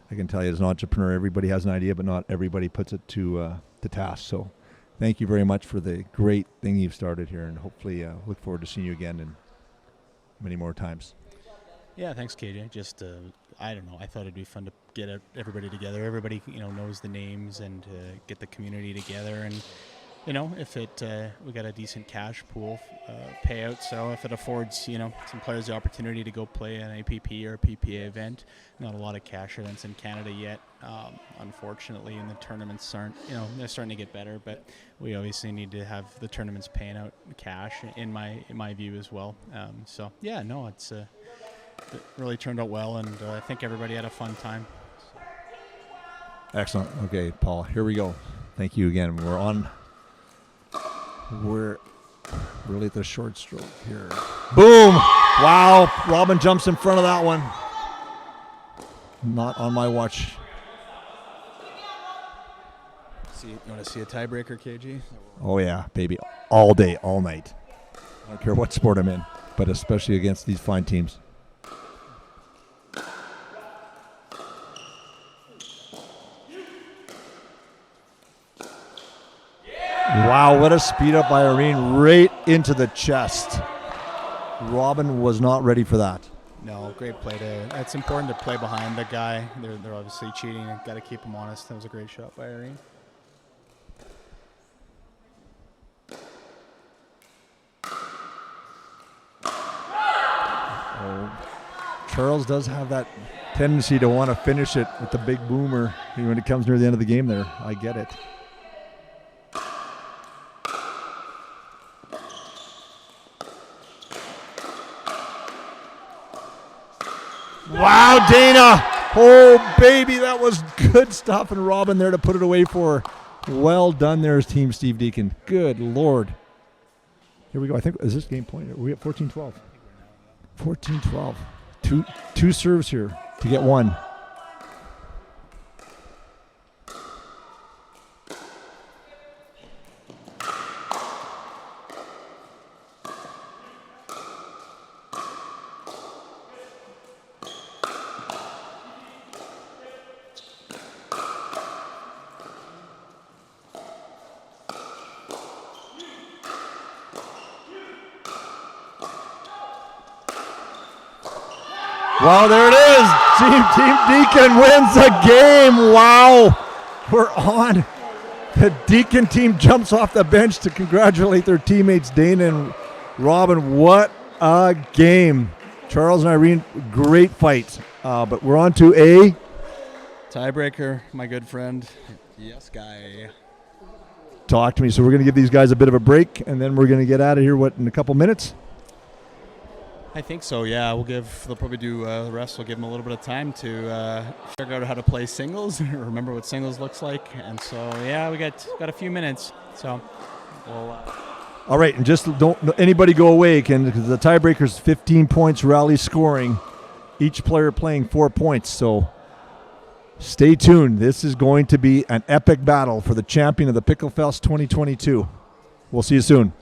can tell you as an entrepreneur, everybody has an idea, but not everybody puts it to task. So thank you very much for the great thing you've started here, and hopefully look forward to seeing you again and many more times. Yeah, thanks, KJ. Just, I don't know. I thought it'd be fun to get everybody together. Everybody, knows the names and get the community together. And, if it, we got a decent cash pool payout. So if it affords, some players the opportunity to go play an APP or a PPA event, not a lot of cash events in Canada yet, unfortunately, and the tournaments aren't, they're starting to get better. But we obviously need to have the tournaments paying out cash, in my view as well. So yeah, no, it really turned out well, and I think everybody had a fun time. Excellent. Okay, Paul, here we go. Thank you again. We're really at the short stroke here. Boom! Wow, Robin jumps in front of that one. Not on my watch. You want to see a tiebreaker, KG? Oh yeah, baby. All day, all night. I don't care what sport I'm in, but especially against these fine teams. Wow, what a speed up by Irene right into the chest. Robin was not ready for that. No, great play. It's important to play behind the guy. They're obviously cheating. Got to keep him honest. That was a great shot by Irene. Charles does have that tendency to want to finish it with the big boomer when it comes near the end of the game there. I get it. Wow, Dana. Oh, baby, that was good stuff. And Robin there to put it away for her. Well done there, Team Steve Deacon. Good Lord. Here we go. I think, is this game point? Are we at 14-12? 14-12. Two serves here to get one. Wow, there it is. Team Deacon wins the game. Wow. We're on The Deacon team jumps off the bench to congratulate their teammates Dana and Robin. What a game. Charles and Irene, great fight. But we're on to a tiebreaker, my good friend. Yes, guy. Talk to me. So we're going to give these guys a bit of a break, and then we're going to get out of here, in a couple minutes? I think so, yeah. They'll probably do the rest. We'll give them a little bit of time to figure out how to play singles, remember what singles looks like. And so, yeah, we got a few minutes. So we'll... All right, and just don't anybody go away, because the tiebreaker's 15 points rally scoring, each player playing 4 points. So stay tuned. This is going to be an epic battle for the champion of the Picklefest 2022. We'll see you soon.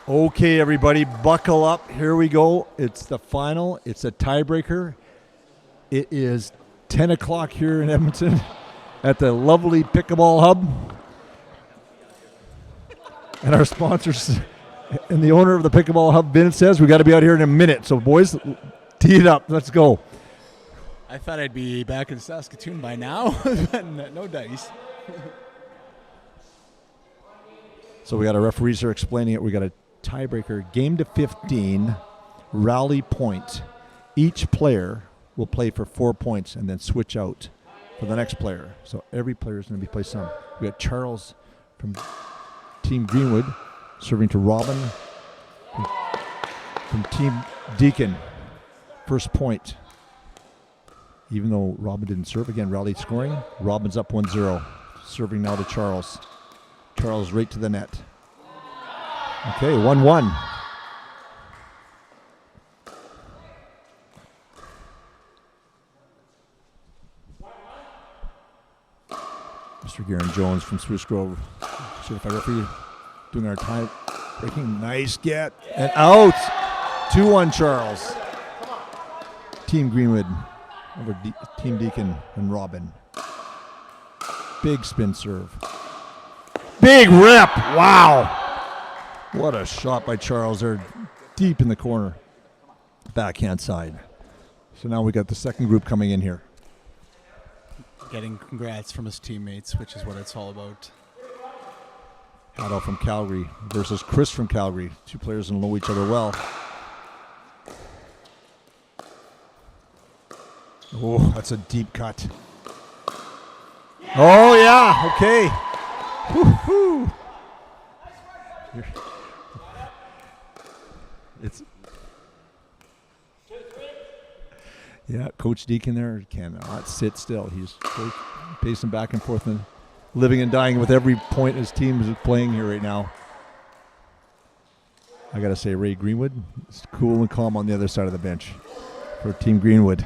Okay, everybody, buckle up. Here we go. It's the final. It's a tiebreaker. It is 10 o'clock here in Edmonton at the lovely Pickleball Hub. And our sponsors and the owner of the Pickleball Hub, Vince, says we got to be out here in a minute. So, boys, tee it up. Let's go. I thought I'd be back in Saskatoon by now, but no dice. So we got our referees here explaining it. We got a tiebreaker, game to 15, rally point. Each player will play for 4 points and then switch out for the next player. So every player is going to be placed on. We got Charles from Team Greenwood serving to Robin from Team Deacon. First point. Even though Robin didn't serve, again, rally scoring. Robin's up 1-0. Serving now to Charles. Charles right to the net. Okay, 1-1. Mr. Garen Jones from Swiss Grove. Certified referee doing our time breaking. Nice get. And out. 2-1 Charles. Team Greenwood over Team Deacon and Robin. Big spin serve. Big rip. Wow. What a shot by Charles there, deep in the corner, backhand side. So now we got the second group coming in here. Getting congrats from his teammates, which is what it's all about. Haddo from Calgary versus Chris from Calgary. Two players who know each other well. Oh, that's a deep cut. Oh, yeah. Okay. Woo-hoo. Yeah, Coach Deacon there cannot sit still. He's pacing back and forth and living and dying with every point his team is playing here right now. I got to say, Ray Greenwood is cool and calm on the other side of the bench for Team Greenwood.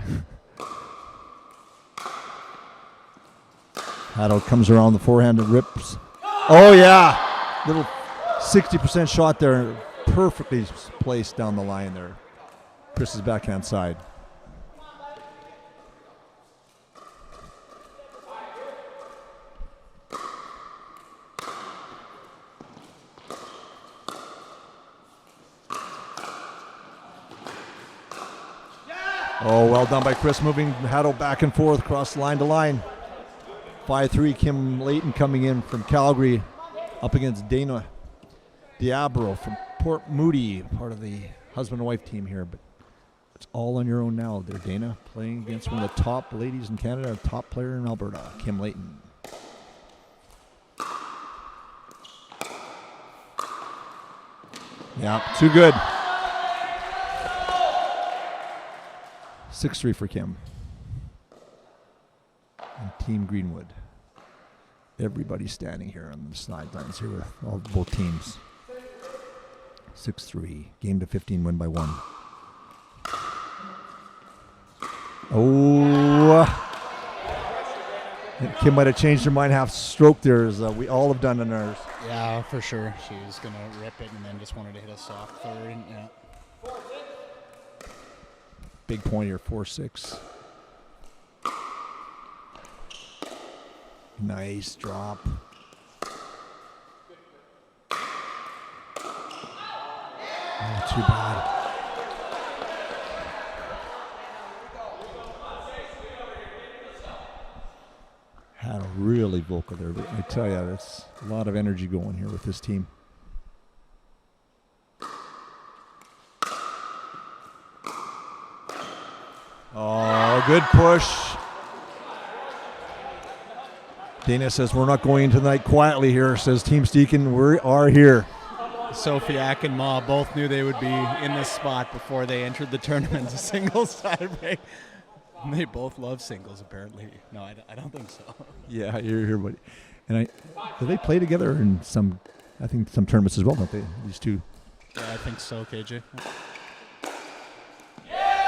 Haddo comes around the forehand and rips. Oh, yeah. Little 60% shot there. Perfectly placed down the line there. Chris's backhand side. Oh, well done by Chris, moving Haddo back and forth across line to line. 5-3, Kim Layton coming in from Calgary up against Dana Diabro from Port Moody, part of the husband and wife team here. But it's all on your own now there, Dana, playing against one of the top ladies in Canada, a top player in Alberta, Kim Layton. Yeah, too good. 6-3 for Kim. And Team Greenwood. Everybody standing here on the sidelines here with both teams. 6-3. Game to 15, win by 1. Oh. Kim might have changed her mind half stroke there, as we all have done in ours. Yeah, for sure. She was going to rip it and then just wanted to hit a soft third. And, yeah. Big point here, 4-6. Nice drop. Oh, too bad. Had a really vocal there, but I tell you, there's a lot of energy going here with this team. Oh, good push. Dana says, we're not going into the night quietly here, says Team Deacon. We are here. Sofiak and Ma both knew they would be in this spot before they entered the tournament to singles tiebreak. They both love singles, apparently. No, I don't think so. Yeah, you're here, buddy. And do they play together in some tournaments as well, don't they? These two. Yeah, I think so, KJ.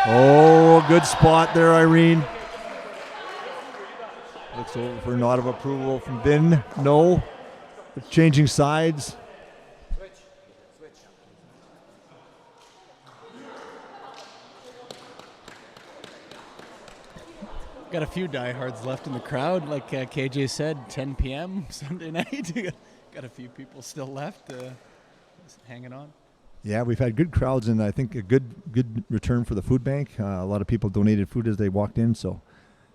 Oh, good spot there, Irene. Looks over for a nod of approval from Vin. No. They're changing sides. Got a few diehards left in the crowd, like KJ said, 10 p.m. Sunday night. Got a few people still left hanging on. Yeah, we've had good crowds, and I think a good return for the food bank. A lot of people donated food as they walked in, so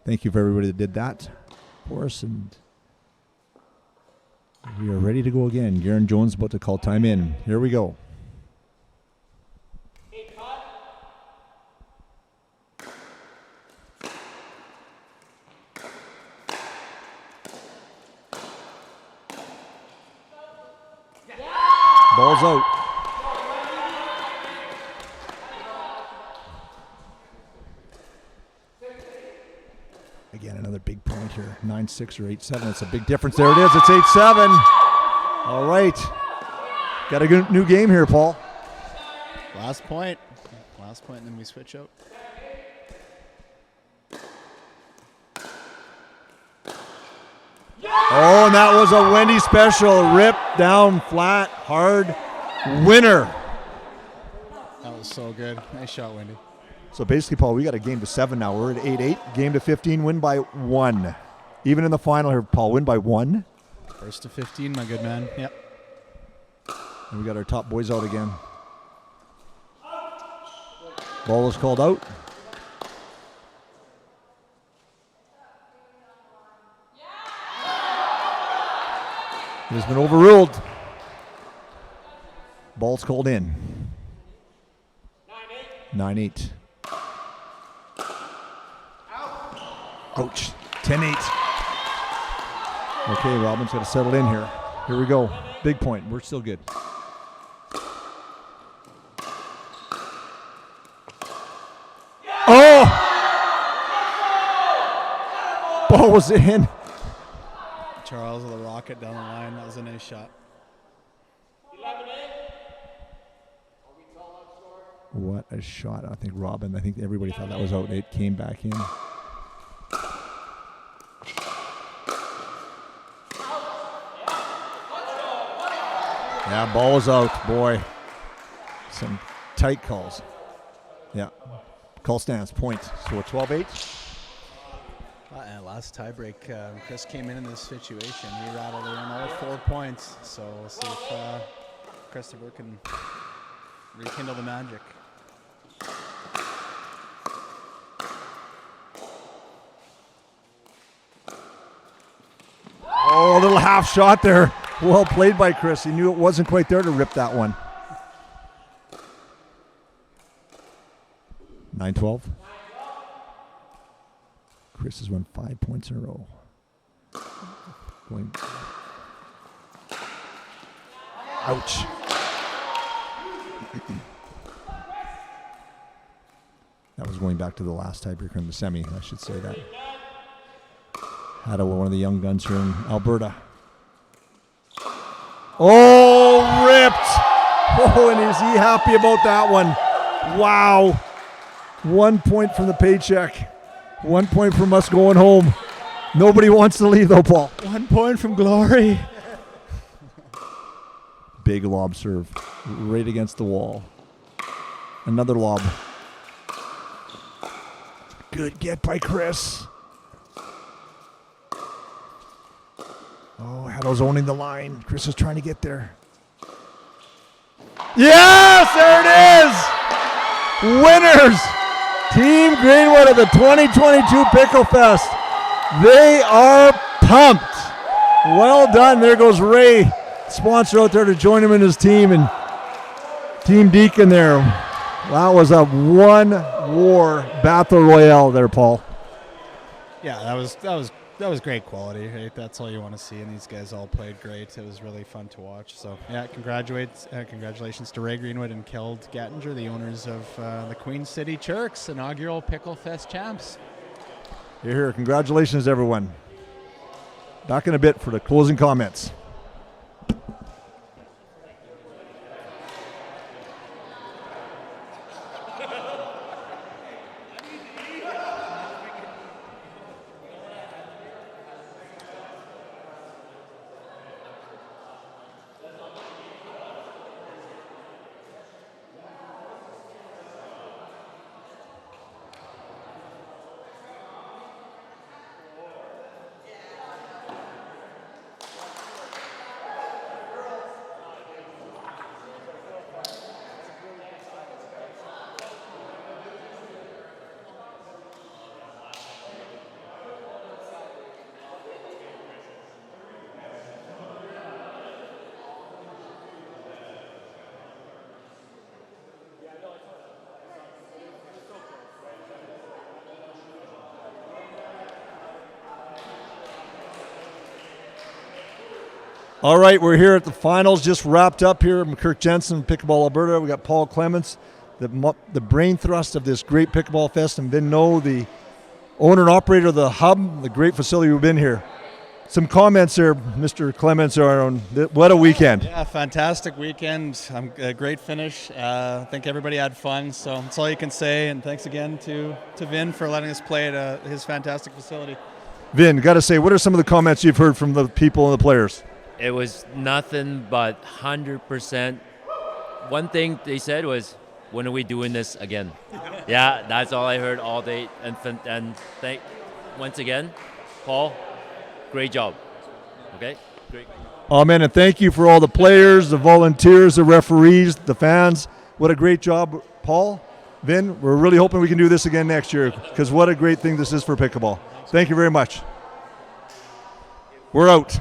thank you for everybody that did that for us. And we are ready to go again. Garen Jones about to call time in. Here we go. Ball's out. Again, another big point here. 9-6 or 8-7. It's a big difference. There it is. It's 8-7. All right. Got a good new game here, Paul. Last point, and then we switch out. Oh, and that was a Wendy special. Rip down flat, hard. Winner. That was so good. Nice shot, Wendy. So basically, Paul, we got a game to 7 now. We're at 8-8. Game to 15, win by 1. Even in the final here, Paul, win by 1. First to 15, my good man. Yep. And we got our top boys out again. Ball is called out. It has been overruled. Ball's called in. 9-8. Ouch. 10-8. Okay, Robin's got to settle in here. Here we go. Big point. We're still good. Oh! Ball was in. Charles with a rocket down the line. That was a nice shot. What a shot. I think everybody thought that was out. It came back in. Yeah, ball is out. Boy, some tight calls. Yeah. Call stands. Point. So we're 12-8. Last tiebreak, Chris came in this situation. He rattled in all 4 points. So we'll see if Christopher can rekindle the magic. Oh, a little half shot there. Well played by Chris. He knew it wasn't quite there to rip that one. 9-12. Chris has won 5 points in a row. Going. Ouch. That was going back to the last tiebreaker in the semi. I should say that. Had one of the young guns here in Alberta. Oh, ripped. Oh, and is he happy about that one? Wow. 1 point from the paycheck. 1 point from us going home. Nobody wants to leave though, Paul. 1 point from Glory. Big lob serve. Right against the wall. Another lob. Good get by Chris. Oh, Haddle's owning the line. Chris is trying to get there. Yes, there it is! Winners! Team Greenwood of the 2022 Picklefest. They are pumped. Well done. There goes Ray, sponsor out there to join him in his team, and Team Deacon there. That was a one-war battle royale there, Paul. Yeah, that was great quality. Right? That's all you want to see, and these guys all played great. It was really fun to watch. So, yeah, congratulations to Ray Greenwood and Keld Gattinger, the owners of the Queen City Turks, inaugural Picklefest champs. Here. Congratulations, everyone. Back in a bit for the closing comments. All right, we're here at the finals, just wrapped up here. I'm Kirk Jensen, Pickleball Alberta. We got Paul Clements, the brain thrust of this great Pickleball Fest, and Vin No, the owner and operator of the hub, the great facility we've been here. Some comments there, Mr. Clements, are on what a weekend. Yeah, fantastic weekend. A great finish. I think everybody had fun, so that's all you can say. And thanks again to Vin for letting us play at his fantastic facility. Vin, got to say, what are some of the comments you've heard from the people and the players? It was nothing but 100%. One thing they said was, when are we doing this again? Yeah, that's all I heard all day. And thank once again, Paul, great job. Okay? Great. Amen, and thank you for all the players, the volunteers, the referees, the fans. What a great job, Paul. Vin, we're really hoping we can do this again next year, because what a great thing this is for pickleball. Thank you very much. We're out.